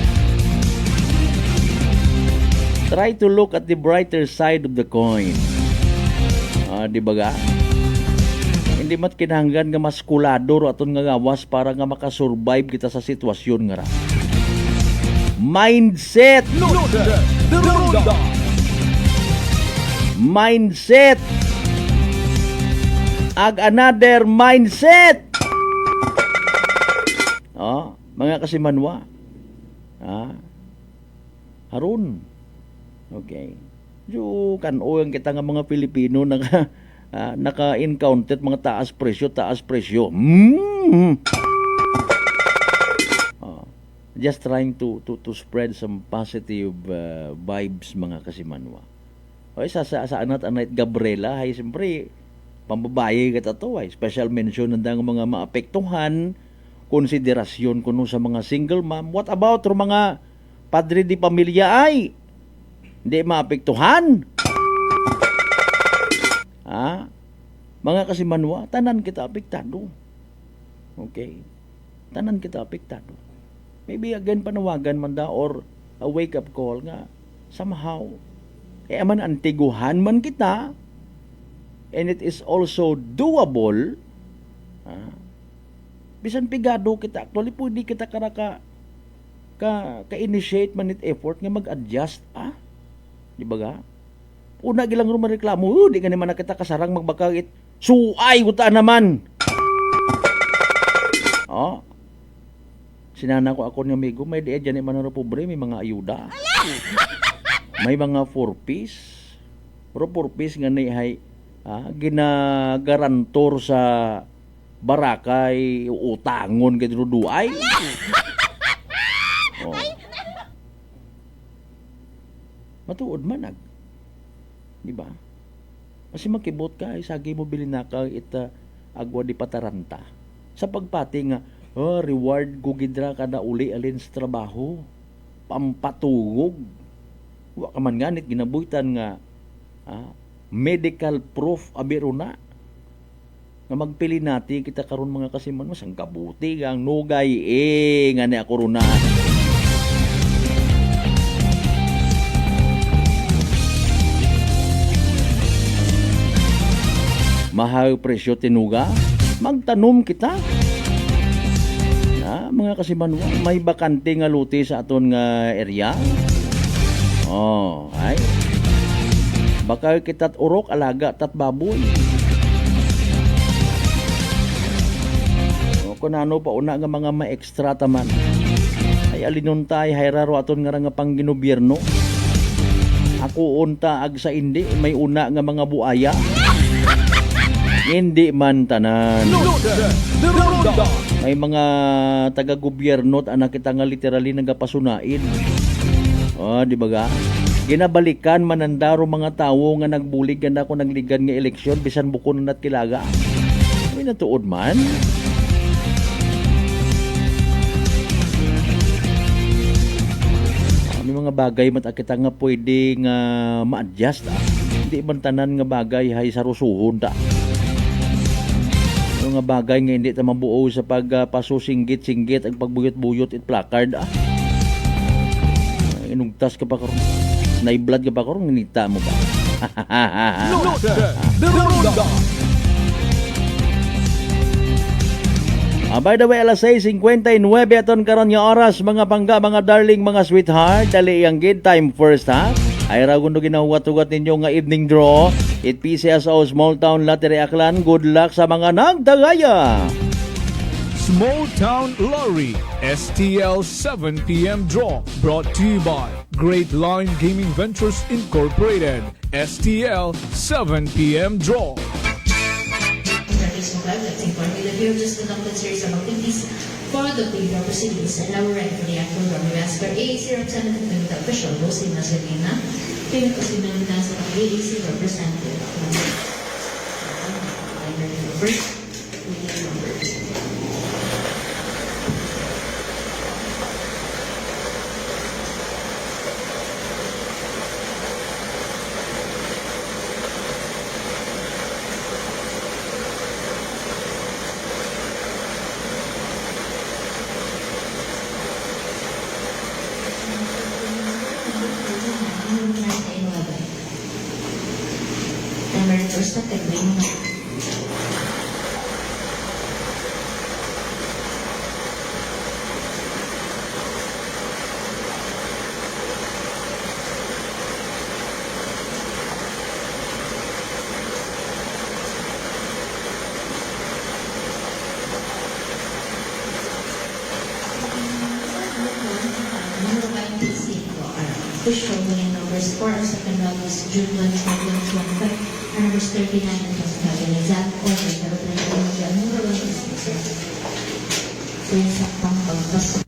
Try to look at the brighter side of the coin. Di ba ga? Hindi mat kinahanggan nga maskulado ro aton nga gawas para nga makasurvive kita sa sitwasyon nga ra. Mindset. Mindset. Another mindset. Mga kasimanwa. Harun. Okay. So, kanuang kita nga mga Pilipino naka-encounter mga taas presyo. Just trying to spread some positive vibes mga kasimanwa. Okay, sa anat Gabriela, ay siyempre, pambabaye kita to, ay special mention ng mga maapektuhan, konsiderasyon kuno sa mga single mom. What about mga padre di pamilya ay? Hindi maapektuhan. Mga kasimanwa, tanan kita apektado. Okay? Tanan kita apektado. Maybe again panawagan man da or a wake-up call nga somehow man antiguhan man kita and it is also doable. Bisan pigado kita actually pwede kita ka-initiate man it effort nga mag-adjust di ba ga? Una gilang rumareklamo, di ka naman na kita kasarang magbakag suay guta naman. Sinana ko ako ng amigo, may diya dyan man na pobre, may mga ayuda. May mga 4-piece. Pero 4-piece nga nihay ginagarantor sa barakay utangon kay duduay. Matuod man di ba? Kasi makibot ka sagi mo bilin na ka agwa di pataranta. Sa pagpati nga reward gugidra kada uli alin sa trabaho. Pampatungog. Wa ka man ganit ginabuhitan nga medical proof abiro na. Nga magpili nati kita karon mga kasiman mas ang kabuti ang nugay nga ni ako runa. Mahal presyo tinuga, magtanom kita. Mga kasimanwa, may bakante nga luti sa aton nga area. Ay. Bakal kita't urok, alaga, tat baboy. Kung ano pa una nga mga ma-extra taman. Ay alinuntay, hayraro aton nga nga pang ginobierno. Ako unta ag sa indi, may una nga mga buaya. Hindi man tanan. May mga taga-gobyerno at anak kita nga literally nagapasunain. Di ba ga? Ginabalikan manandaro mga tawo nga nagbulig ganda ko nagligan nga eleksyon bisan bukon at kilaga. May natuod man. May mga bagay mat kita nga pwede nga ma-adjust. Hindi man tanan nga bagay hay sarusuhon ta. Nga bagay nga hindi ta mabuo sa pagpasusinggit-singgit ang pagbuyot-buyot at placard inugtas ka pa karon naiblood ka pa karon nginita mo ba by the way alas 6:59 aton karon nga oras mga pangga mga darling mga sweetheart dali ang gid time first ay ragon do ginahugat-hugat ninyo nga evening draw. It PCSO Small Town Lottery Aklan. Good luck sa mga nagdagaya. Small Town Lottery STL 7 PM Draw brought to you by Great Line Gaming Ventures Incorporated. STL 7 PM Draw. Let's inform you that we have just conducted series of activities for the paper proceedings and now we're ready for the actual drum. We ask for AAC representative and the official, Rosie Marcelina, payment of the Mendoza of AAC representative. I'm ready for first reading numbers. First na tignan mo. Official winning numbers for our second round is June 1, 2025. Numbers 39 and 27 in exact order, pero pwede mo dyan number 1 is so yung saktang pagkas.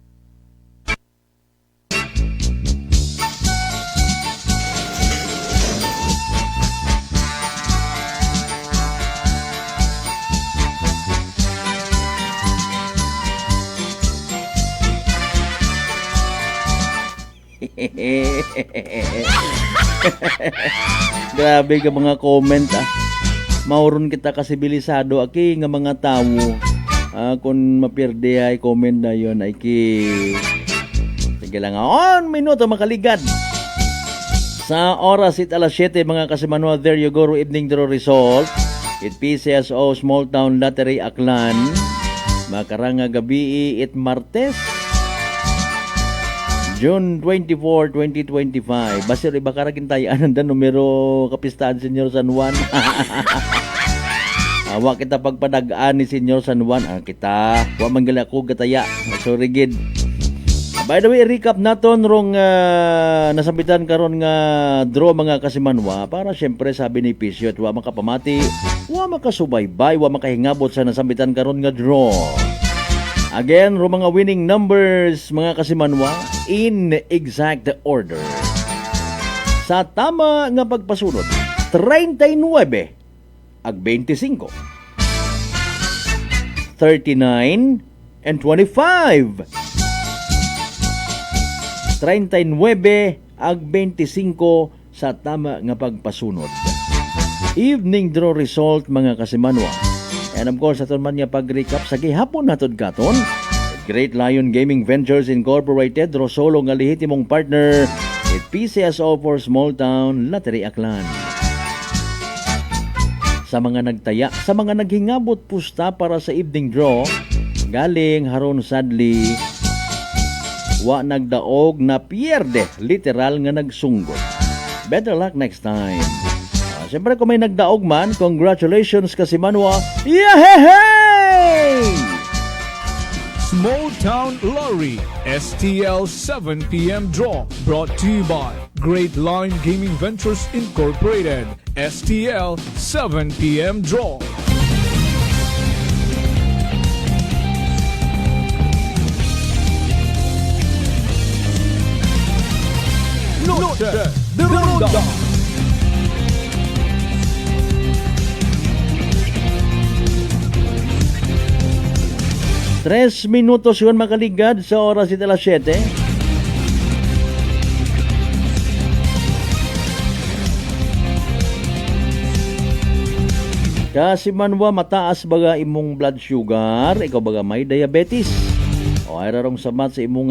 Grabe ka mga comment Mauron kita kasi bilisado aki nga mga tawo Kung mapirde ay comment na yon ay sige lang, 1 minuto makaligad. Sa oras it alas 7 mga kasimanwa, there you go, evening draw result. It PCSO Small Town Lottery Aklan. Makaranga gabi it Martes, June 24, 2025. Basir iba karagin tayo ananda numero kapistahan Senyor San Juan. Wa kita pagpadagaan ni Senyor San Juan. Kita wa manggala ko gataya. So rigid. By the way, recap naton rong nasambitan karon nga draw mga kasimanwa para syempre sa benepisyo at wa makapamati, wa makasubaybay, wa makahingabot sa nasambitan karon nga draw. Again, rong mga winning numbers mga kasimanwa in exact order. Sa tama nga pagpasunod, 39 ag 25, 39 and 25. 39 ag 25 sa tama nga pagpasunod. Evening draw result mga kasimanwa. And of course, aton man nga pag-recap sa gihapon naton katon. Great Lion Gaming Ventures Incorporated, Rosolo nga lehitimong partner with PCSO for Small Town Lottery Aklan. Sa mga nagtaya, sa mga naghingabot pusta para sa evening draw, galing haron sadly wa nagdaog na pierde, literal nga nagsunggod. Better luck next time. Siyempre kung may nagdaog man, congratulations kasimanwa. Yahey! Small Town Lottery STL 7 p.m. draw brought to you by Great Lion Gaming Ventures Incorporated. STL 7 p.m. draw. Noche de Ronda. Tres minutos yun makaligad sa oras ito alas 7. Kasi manwa mataas baga imong blood sugar, ikaw baga may diabetes. O ay rarong samat sa imong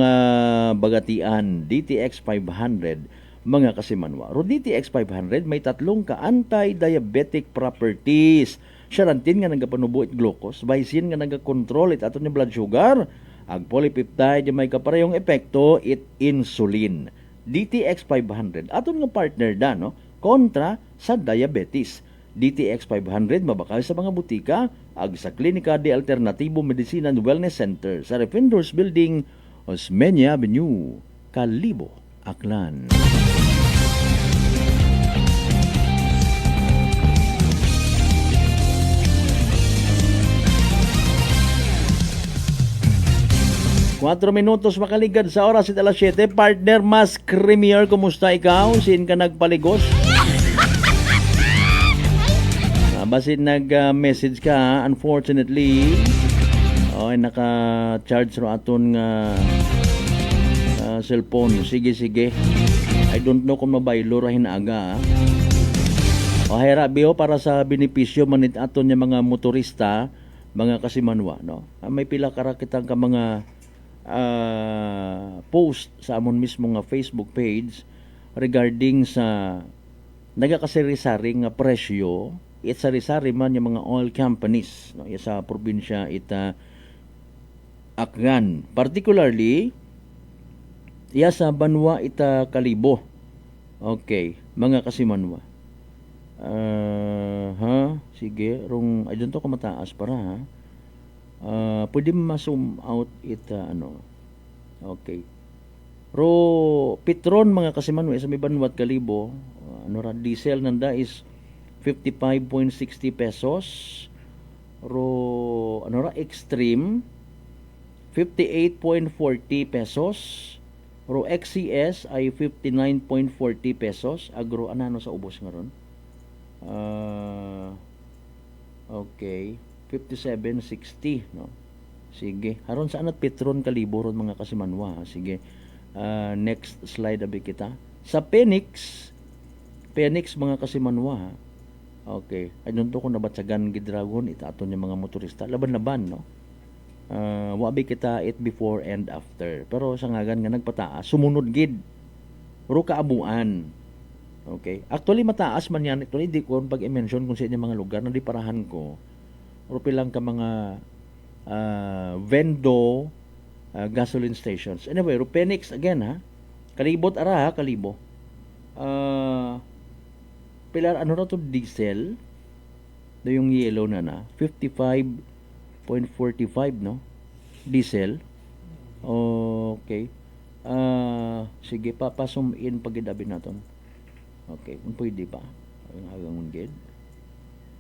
bagatian, DTX 500 mga kasimanwa. Ro DTX 500 may tatlong ka anti-diabetic properties. Siyarantin nga nagapanubuit glucose, baisin nga nagakontrol it aton yung blood sugar, ag polypeptide may kaparehong epekto it insulin. DTX 500 aton nga partner da no kontra sa diabetes. DTX 500 mabakal sa mga butika ag sa Klinika de Alternativo Medicina and Wellness Center sa Refenders Building, Osmeña Avenue, Kalibo, Aklan. Quatro minutos makaligad sa oras at alas 7. Partner Mas Creamier, kumusta ikaw? Siin ka nagpaligos? Basit nag-message ka, unfortunately, naka-charge ro aton nga cellphone. Sige. I don't know kung mabaylo rahin aga. Hera biyo para sa benepisyo manit aton nga mga motorista, mga kasimanwa, no? May pila karakitang ka mga post sa amon mismo nga Facebook page regarding sa nagakasari-sari nga presyo it sari-sari man yung mga oil companies no, sa probinsya ita Aklan, particularly sa Banwa ita Kalibo. Okay, mga kasimanwa. Sige, rong I don't know kung mataas para ha. Pwede ma-zoom out ita Okay. Ro Petron mga kasimanwa sa may Banwa at Kalibo, diesel nanda is 55.60 pesos. Ro Extreme 58.40 pesos. Ro XCS ay 59.40 pesos. Agro anano sa ubos ngaron. Okay, 57.60 no. Sige, haron saan at Petron Kalibo ron mga kasimanwa. Sige. Next slide abi kita. Sa Phoenix mga kasimanwa. Okay. I don't know kung nabatsagan gidragon ita aton yung mga motorista. Laban-laban, no? Wabi kita it before and after. Pero sa ngagan nga nagpataas, sumunod gid. Pero kaabuan. Okay? Actually, mataas man yan. Actually, di ko pag-i-mention kung sa inyong mga lugar na di parahan ko. Pero pilang ka mga vendo gasoline stations. Anyway, Rupenix again ha. Kalibot ara ha, kalibo. Pilar, ano na to diesel? Na yung yellow na 55.45 no? Diesel. Okay. Sige pa, pasum in pag-idabi natin. Okay, kung pwede pa. Ang hagang gid.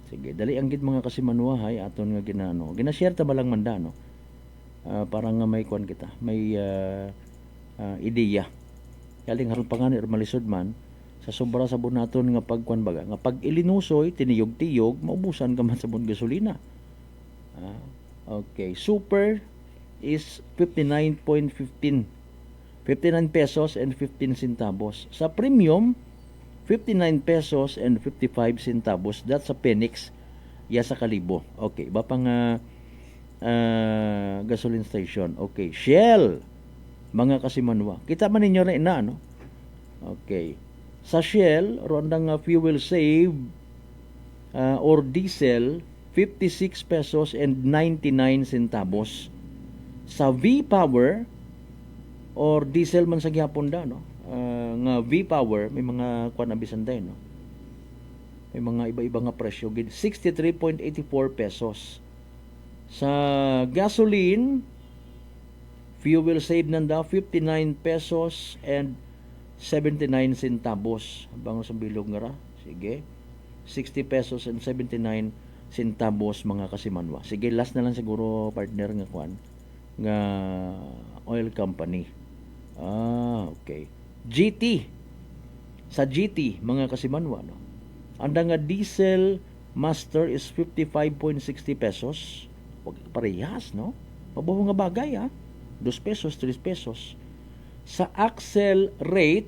Sige, dali ang gid mga kasimanuhay aton nga ginano. Gina-share ta balang manda no. Para nga may kuan kita, may ideya. Kaling haron pa nga ni malisod man sa sobra sa bunaton nga pagkuan baga, nga pag ilinusoy tiniyog-tiyog maubusan ka man sa bun gasolina. Okay, super is 59.15. 59 pesos and 15 centavos. Sa premium 59 pesos and 55 centavos. That's sa Phoenix. Ya sa Kalibo. Okay. Iba pang gasoline station. Okay. Shell. Mga kasimanwa. Kita man ninyo rin na, no? Okay. Sa Shell, rondang fuel save or diesel, 56 pesos and 99 centavos. Sa V-Power or diesel man sa gihapon da, no? Nga V-Power, may mga kuan abisan day, no? May mga iba-iba nga presyo gid, 63.84 pesos. Sa gasoline, fuel save nanda 59 pesos and 79 centavos. Habang sa bilog nga ra, sige. 60 pesos and 79 centavos mga kasimanwa. Sige, last na lang siguro partner nga kuan nga oil company. Okay. GT. Sa GT, mga kasimanwa, no? Anda nga diesel master is 55.60 pesos. Huwag parehas, no? Mabaho nga bagay, ha? 2 pesos, 3 pesos. Sa axle rate,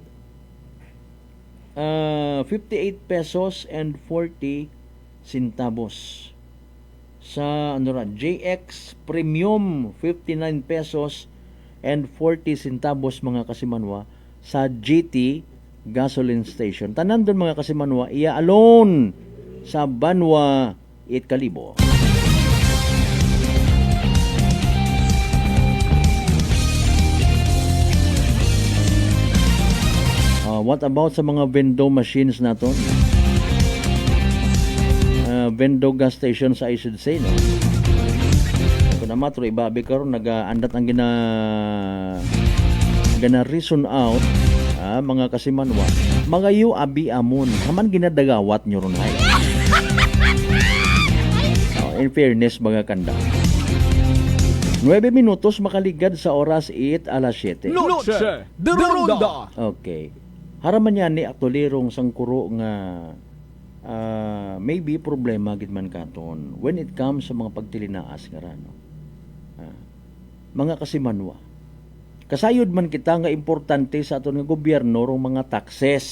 58 pesos and 40 centavos. Sa JX Premium, 59 pesos and 40 centavos mga kasimanwa sa GT gasoline station. Tanan doon mga kasimanwa, iya alone sa Banwa it Kalibo. What about sa mga vendo machines naton? Vendo gas stations I should say, no? Kung naman ito, ibabi karon nag-andat ang gina reason out, mga kasimanwa, mga yu abi amon, haman ginadagawat nyo ron ay. In fairness, mga kanda. 9 minutos makaligad sa oras 8 alas 7. Noche de Ronda. Okay. Haraman yan ni aktulirong sangkuro nga maybe problema gid man katon when it comes sa mga pagtilinaas nga rano. Mga kasimanwa. Kasayod man kita nga importante sa aton nga gobyerno rong mga taxes.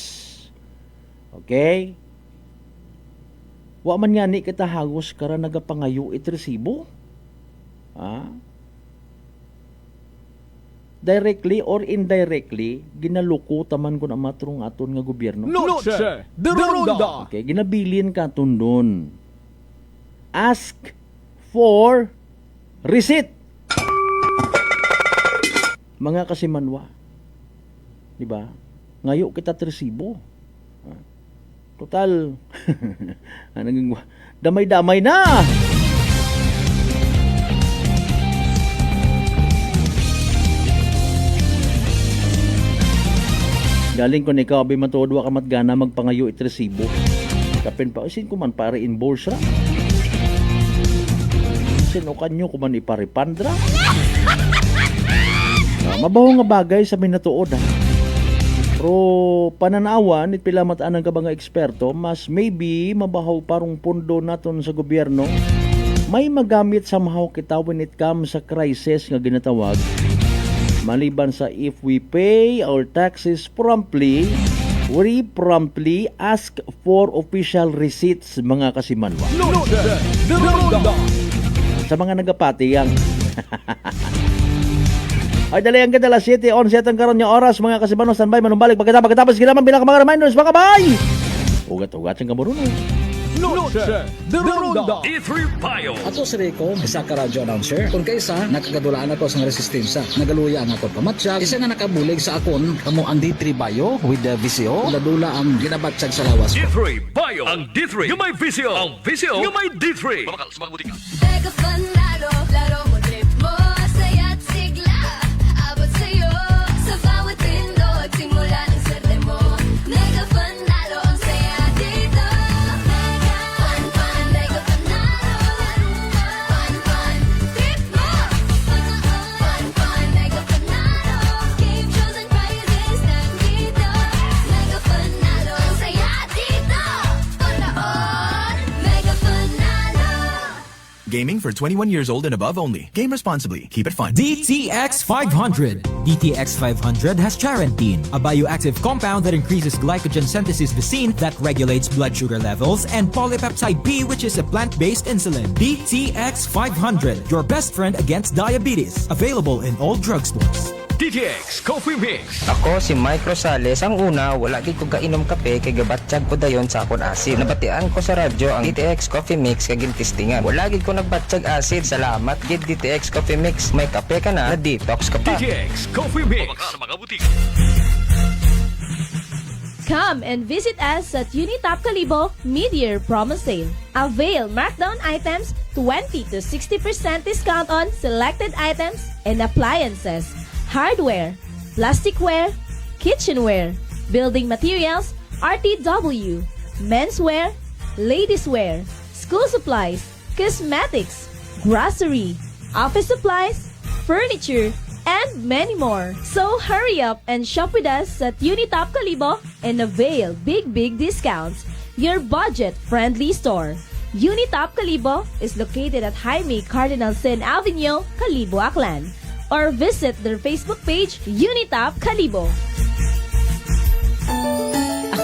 Okay? Wa man nga ni kita hagos kara nagapangayo it resibo. Directly or indirectly ginaluko taman kun amatrong aton nga gobyerno. Noche de Ronda. Okay, ginabilin ka tundon. Ask for receipt. Mga kasimanwa. Di ba? Ngayo kita resibo. Total damay-damay na. Galing ko ni ikaw, abay matuodwa ka matgana magpangayo it resibo. Kapin pa, isin ko man para invoice ra. Sinukan nyo ko man iparipandra. Mabaho nga bagay sa minatuod, ha. Pero pananawan, pila mataan ang kabang eksperto, mas maybe mabahaw parong pundo naton sa gobyerno, may magamit somehow kita when it comes sa crisis nga ginatawag. Maliban sa if we pay our taxes promptly, we promptly ask for official receipts mga kasimanwa. Noche de Ronda. Sa mga nagapatiyang, Ay, dali ang ganda, 7:11 ang karon niya oras, mga kasibano, standby, manumbalik, pagkatapos, kailangan bilang mga reminders, mga kabay! Ugat-ugat siyang kamuruno. Noche de Ronda D3 Bio. Ato si Rico, isa ka radio announcer. Kung kaysa, nakagadulaan ako sa resistensya. Nagaluya ang ako pamatsyag. Isa nga nakabulig sa akon, kamo ang D3 Bio with the VCO. Ladula ang ginabatsyag sa lawas ko. D3 Bio. Ang D3 yung may VCO. Ang VCO yung may D3. Mamakal, sumabuti ka. Mega fun lalo, laro mo, trip mo, saya't sigla. Abot sa'yo, sa bawat pindot, simula ng swerte mo. Mega fun lalo, ang saya dito. Mega fun, fun, mega fun lalo, laro mo. Fun, fun, trip mo. Fun, fun, mega fun lalo. Game shows and prizes nandito. Mega fun lalo, ang saya dito. Panood, mega fun lalo. Gaming for 21 years old and above only. Game responsibly. Keep it fun. DTX 500. DTX 500 has charantine, a bioactive compound that increases glycogen synthesis vesine that regulates blood sugar levels, and polypeptide B, which is a plant-based insulin. DTX 500, your best friend against diabetes. Available in all drugstores. DTX Coffee Mix. Ako si Mike Rosales. Ang una, wala gid ko kainom kape kay gabatsyag ko dayon sa akon acid. Nabatian ko sa radyo ang DTX Coffee Mix kay gintistingan. Wala gid ko nagbatsyag acid. Salamat gid DTX Coffee Mix. May kape ka na detox ka pa. DTX Coffee Mix. Sa mga butik. Come and visit us at Unitop Kalibo Mid-Year Promo Sale. Avail markdown items 20 to 60% discount on selected items and appliances, hardware, plasticware, kitchenware, building materials, RTW, menswear, ladieswear, school supplies, cosmetics, grocery, office supplies, furniture, and many more. So hurry up and shop with us at Unitop Kalibo and avail big discounts. Your budget-friendly store. Unitop Kalibo is located at Jaime Cardinal Sin Avenue, Kalibo, Aklan. Or visit their Facebook page, Unitop Kalibo.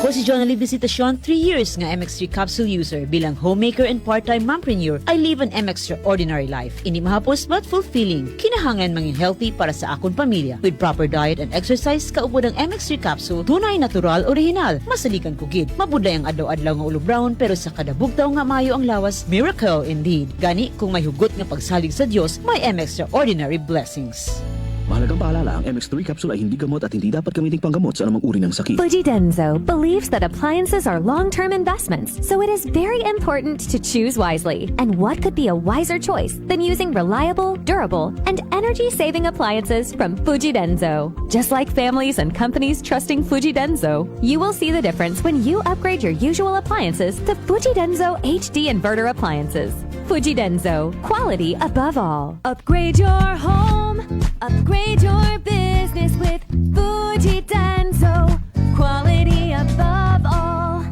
Ako si Jonalyn Visitacion, 3 years nga MX3 capsule user. Bilang homemaker and part-time mompreneur, I live an extraordinary life. Ini mahapos but fulfilling. Kinahangan mangin healthy para sa akong pamilya. With proper diet and exercise, kaupod ang MX3 capsule, tunay, natural, original. Masalikan ko gid. Mabuday ang adlaw-adlaw nga ulo brown, pero sa kada bugtaw nga mayo ang lawas, miracle indeed. Gani, kung may hugot nga pagsalig sa Dios, may extraordinary blessings. Mahalagang paalala, ang MX3 capsule ay hindi gamot at hindi dapat gamiting panggamot sa anumang uri ng sakit. Fujidenzo believes that appliances are long-term investments, so it is very important to choose wisely. And what could be a wiser choice than using reliable, durable, and energy-saving appliances from Fujidenzo? Just like families and companies trusting Fujidenzo, you will see the difference when you upgrade your usual appliances to Fujidenzo HD inverter appliances. Fujidenzo, quality above all. Upgrade your home, upgrade your business with Fujidenzo, quality above all.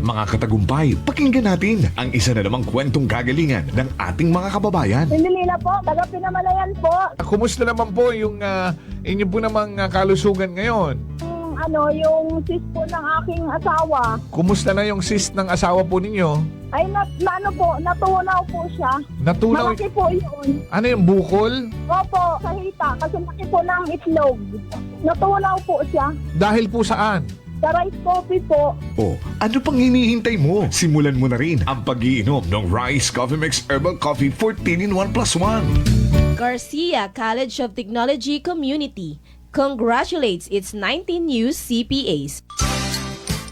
Mga katagumpay, pakinggan natin ang isa na namang kwentong kagalingan ng ating mga kababayan. Pindilila po, taga Pinamalayan po. Kumusta naman po yung inyo po namang kalusugan ngayon? Yung sis po ng aking asawa. Kumusta na yung sis ng asawa po ninyo? Ay, natunaw po siya. Natunaw? Malaki po yun. Ano yung bukol? Opo, sa hita. Kasi laki po ng itlog. Natunaw po siya. Dahil po saan? Sa rice coffee po. Oh, ano pang hinihintay mo? Simulan mo na rin ang pag-iinom ng Rice Coffee Mix Herbal Coffee 14 in 1 plus 1. Garcia College of Technology Community congratulates its 19 new CPAs.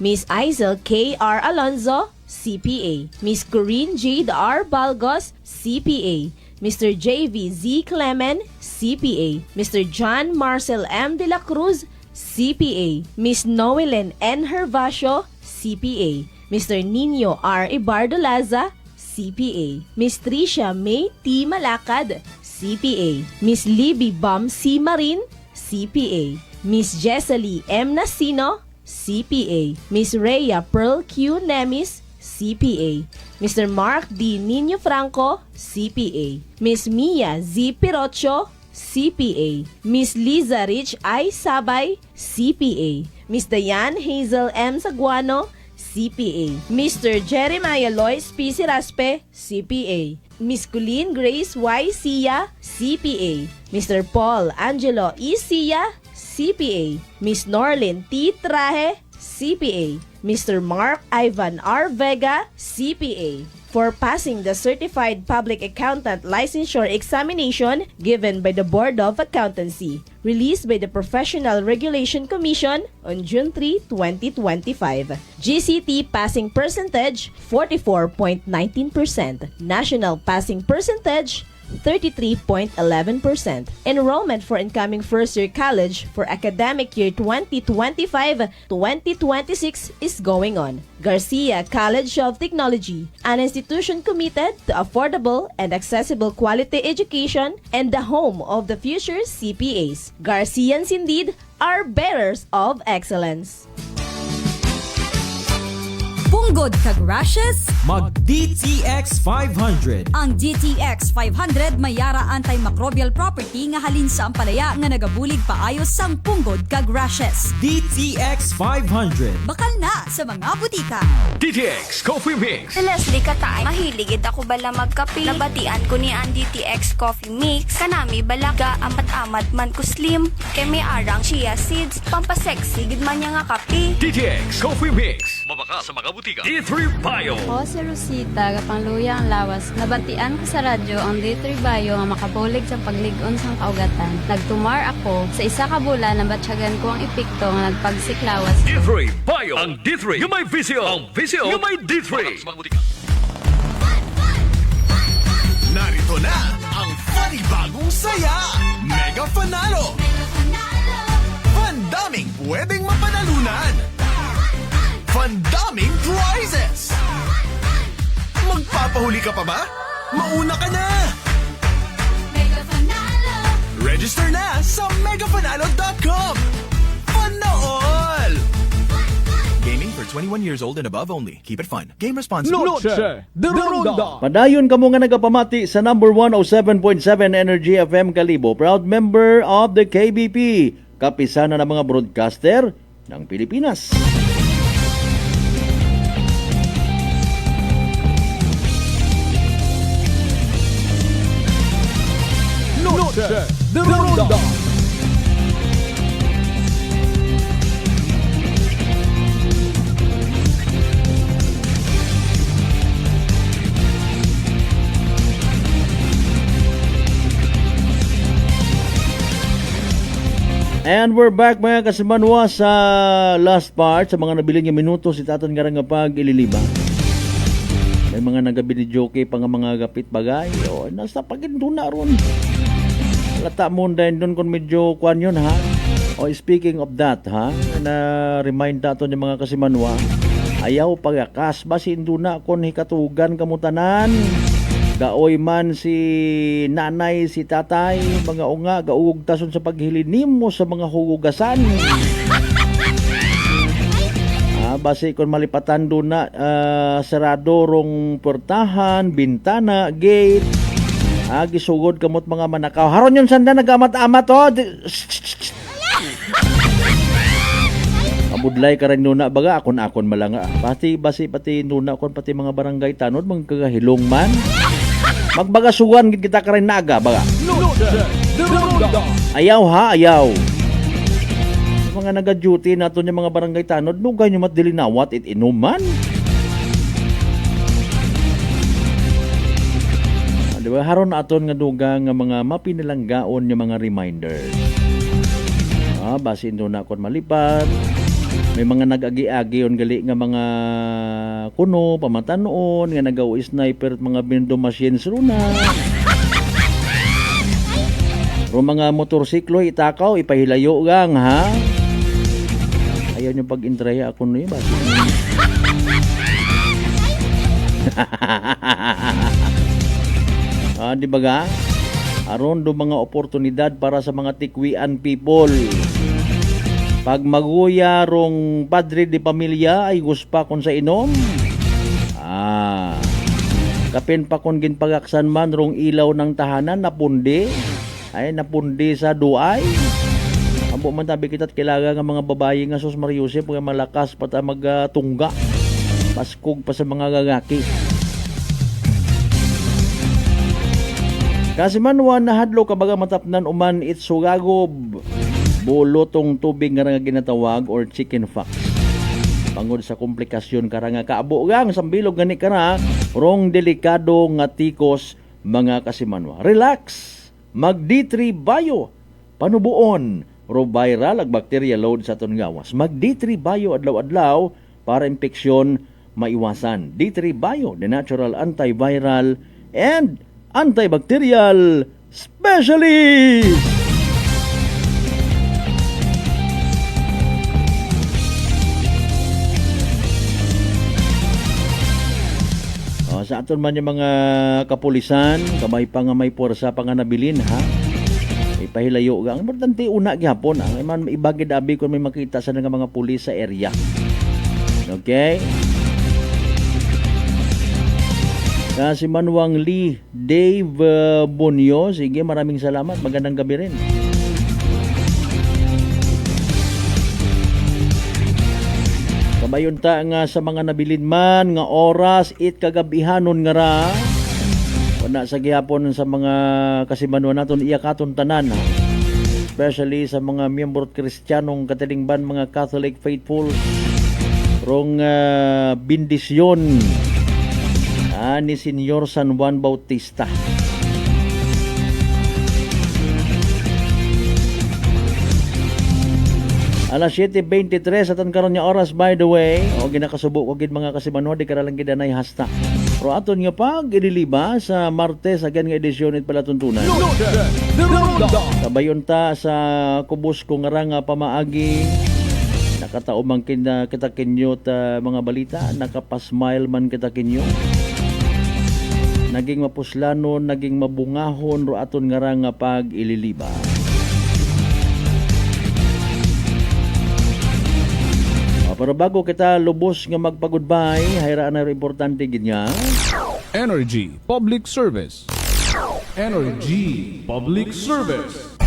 Miss Isel K.R. Alonzo, CPA. Miss Corinne J. R. Balgos, CPA. Mr. J.V. Z. Clemen, CPA. Mr. John Marcel M. De La Cruz, CPA. Miss Noelen N. Hervasio, CPA. Mr. Nino R. Ibardolaza, CPA. Miss Tricia May T. Malakad, CPA. Miss Libby Bam C. Marin, CPA. Miss Jesselie M. Nasino, CPA. Miss Rhea Pearl Q. Nemis, CPA. Mr. Mark D. Nino Franco, CPA. Miss Mia Z. Pirocho, CPA. Miss Liza Rich I. Sabay, CPA. Miss Diane Hazel M. Saguano, CPA. Mr. Jeremiah Lois P. Siraspe, CPA. Miss Colleen Grace Y. Sia, CPA. Mr. Paul Angelo E. Sia, CPA. Miss Norlin T. Trahe, CPA. Mr. Mark Ivan R. Vega, CPA. For passing the Certified Public Accountant Licensure Examination given by the Board of Accountancy, released by the Professional Regulation Commission on June 3, 2025. GCT passing percentage 44.19%. National passing percentage 33.11%. Enrollment for incoming first-year college for academic year 2025-2026 is going on. Garcia College of Technology, an institution committed to affordable and accessible quality education and the home of the future CPAs. Garcians indeed are bearers of excellence. Punggod kag rashes? Mag DTX 500. Ang DTX 500 may yara antimicrobial property nga halin sa ampalaya nga nagabulig paayos sang punggod kag rashes. DTX 500. Bakal na sa mga butika. DTX Coffee Mix. Si Leslie Katay, mahiligid ako bala magkape. Nabatian ko ni ang DTX Coffee Mix. Kanami balaga amat-amat man ko slim. Kay may arang chia seeds. Pampasexy gid man niya nga kape. DTX Coffee Mix. Mabaka sa mga butika. D3 Bio. Ako si Rosita, kapangluya ang lawas. Nabatian ko sa radyo ang D3 Bio nga makabulig sa pagligon sang kaugatan. Nagtumar ako sa isa ka bulan na batsyagan ko ang epekto nga nagpagsiklawas. D3 Bio. Ang D3 yung may visyo. Ang visyo yung may D3. Narito na ang funny bagong saya. Mega Fanalo. Pandaming pwedeng mapanalunan. Pandaming prizes. Magpapahuli ka pa ba? Mauna ka na. Register na sa megafanalo.com. Panool! Gaming for 21 years old and above only. Keep it fun. Game responsibly. Noche de Ronda. Padayon kamo nga nagapamati sa number 107.7 Energy FM Kalibo, proud member of the KBP, kapisana ng mga broadcaster ng Pilipinas. Noche de Ronda. And we're back mga kasimanwa sa last part, sa mga nabiling yung minuto si Tatan nga nga pag ililiba. May mga nagabili joke pa nga mga gapit bagay. O, nasa paginduna ron. Lata mo dahil doon kung medyo kwan yun ha. O speaking of that ha, na remind nato ng mga kasimanwa, ayaw pagakas ba si induna kung hikatugan kamutanan. Gaoy man si nanay, si tatay, mga unga, gaugog tason sa paghilinim mo sa mga hugugasan. Basi kung malipatan doon na sarado rong portahan, bintana, gate, gisugod kamot mga manakaw. Haron yun sanda nagamat-amat o. Abudlay ka rin nuna baga, akon-akon malanga. Pati nuna akon, pati mga barangay tanod, mga kagahilong man. Magbagasugan kita ka rin naga baga. Ayaw ha, ayaw. Mga naga-duty nato ng mga barangay tanod, nugay nyo matdilinawat it inuman. Diba, haron aton nga dugang nga mga mapinalanggaon yung mga reminders. Basin doon na akong malipad. May mga nag-agi-agi on gali nga mga kuno, pamatanon, nga nagaw sniper at mga bindo machines runa. Pero mga motorsiklo, itakaw, ipahilayo gang ha. Ayaw nyo pag-intraya ako na yun, basin. Di ba ga? Aron do mga oportunidad para sa mga tikwian people. Pag maguya rong padre de pamilya ay guspa kon sa inom. Kapin pa kon ginpagaksan man rong ilaw ng tahanan napundi. Ay napundi sa duay. Abo man tabi kita't kilaga nga mga babayi nga sus Mariusip nga malakas pata magtungga. Paskog pa sa mga gagaki. Kasi manwan nahadlo kabaga matapnan uman itsugagob. Bulotong tubig nga ginatawag or chicken fox. Pangod sa komplikasyon karanga kaabugang sambilog gani kara rong delikado nga tikos mga kasimanwa. Relax. Mag D3 Bio. Panubuon ro viral ag bacteria load sa aton gawas. Mag D3 Bio adlaw-adlaw para impeksyon maiwasan. D3 Bio, the natural antiviral and antibacterial specialist. Sa aton man yung mga kapulisan, kamay pa nga may porsa pa nga nabilin ha. Ipahilayo ga. Ang importante una gihapon ang man ibagid abi kung may makita sa mga pulis sa area. Okay? Kasi Manuang Lee, Dave Bonio, sige maraming salamat. Magandang gabi rin. Kabayon ta nga sa mga nabilin man nga oras it kagabihanon nga ra. Wala sa gihapon sa mga kasimanwa naton iya katon tanan ha. Especially sa mga miyembro Kristiyanong katilingban mga Catholic faithful. Rong bendisyon ni Senyor San Juan Bautista. Alas 7:23 atan karon nga oras by the way. O ginakasubo ko gid mga kasimanwa di karalang gid anay hasta. Pero aton nga pag idiliba sa Martes again nga edisyon it pala tuntunan. Kabayon ta sa kubos ko nga nga pamaagi. Nakatao man kita kinyo ta mga balita, nakapasmile man kita kinyo. Naging mapuslanon, naging mabungahon ro aton nga pag ililiba. Pero bago kita lubos nga magpa-goodbye, hayraan na importante gid nga. Energy Public Service. Energy Public Service.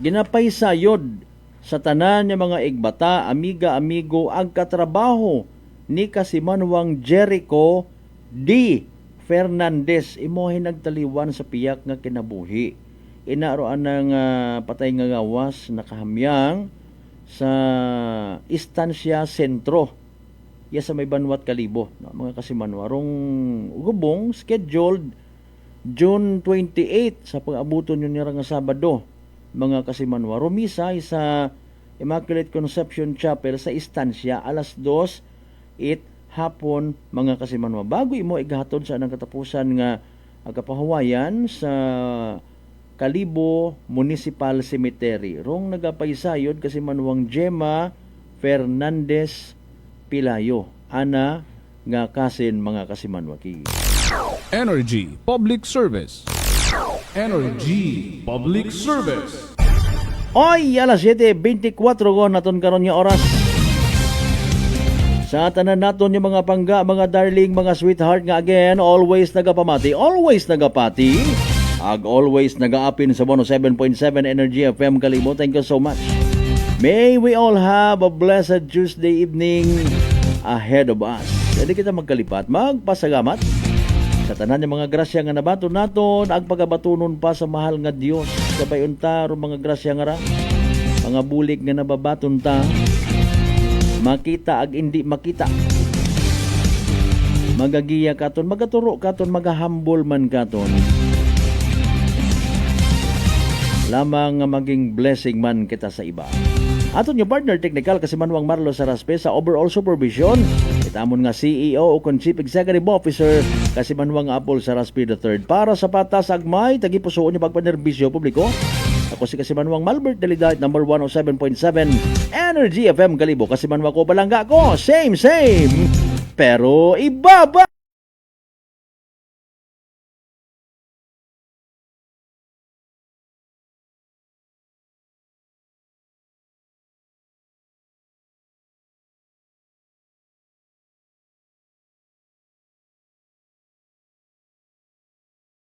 Ginapay sayod sa tanan nga mga igbata, amiga, amigo, ag katrabaho ni Kasimanwang Jericho D. Fernandez. Imohin nagtaliwan sa piyak nga kinabuhi. Inaroan ng patay nga gawas nakahamyang sa Istansya Sentro. Ya sa may Banwat Kalibo, no, mga kasimanwa. Rong gubong scheduled June 28 sa pag-abuton yun nga Sabado, mga kasimanwa. Rumisa sa Immaculate Conception Chapel sa Istansya alas 2 hapon, mga kasimanwa. Bago imo igahatod sa anang katapusan nga agapahawayan sa Kalibo Municipal Cemetery. Rong nagapaysayod kasi Manuang Gemma Fernandez Pilayo. Ana nga kasin mga kasimanwaki. Energy Public Service. Energy Public Service. Oy, alas 7:24 ko naton karon nga oras. Sa tanan naton yung mga pangga, mga darling, mga sweetheart nga again, always nagapamati, always nagapati. Ag always nag-aapin sa 107.7 Energy FM Kalibo. Thank you so much. May we all have a blessed Tuesday evening ahead of us. Jadi kita magkalipat, magpasagamat sa tanan ng mga grasya nga nabaton naton, ag pagabatunon pa sa mahal nga Dios. Sabay unta ro mga grasya nga ra, mga bulig nga nababaton ta, makita ag hindi makita. Magagiya katon, magaturo katon, magahambol man katon. Lamang maging blessing man kita sa iba. Aton yung partner technical kasi Manuang Marlo Saraspe sa overall supervision. Itamon nga CEO o Chief Executive Officer kasi Manuang Apple Saraspe III. Para sa patas agmay, tagipusoon yung pagpanerbisyo publiko. Ako si kasi Manuang Malbert Dalidat, number 107.7 Energy FM Kalibo. Kasi Manuang ko palangga ko, same, pero ibaba!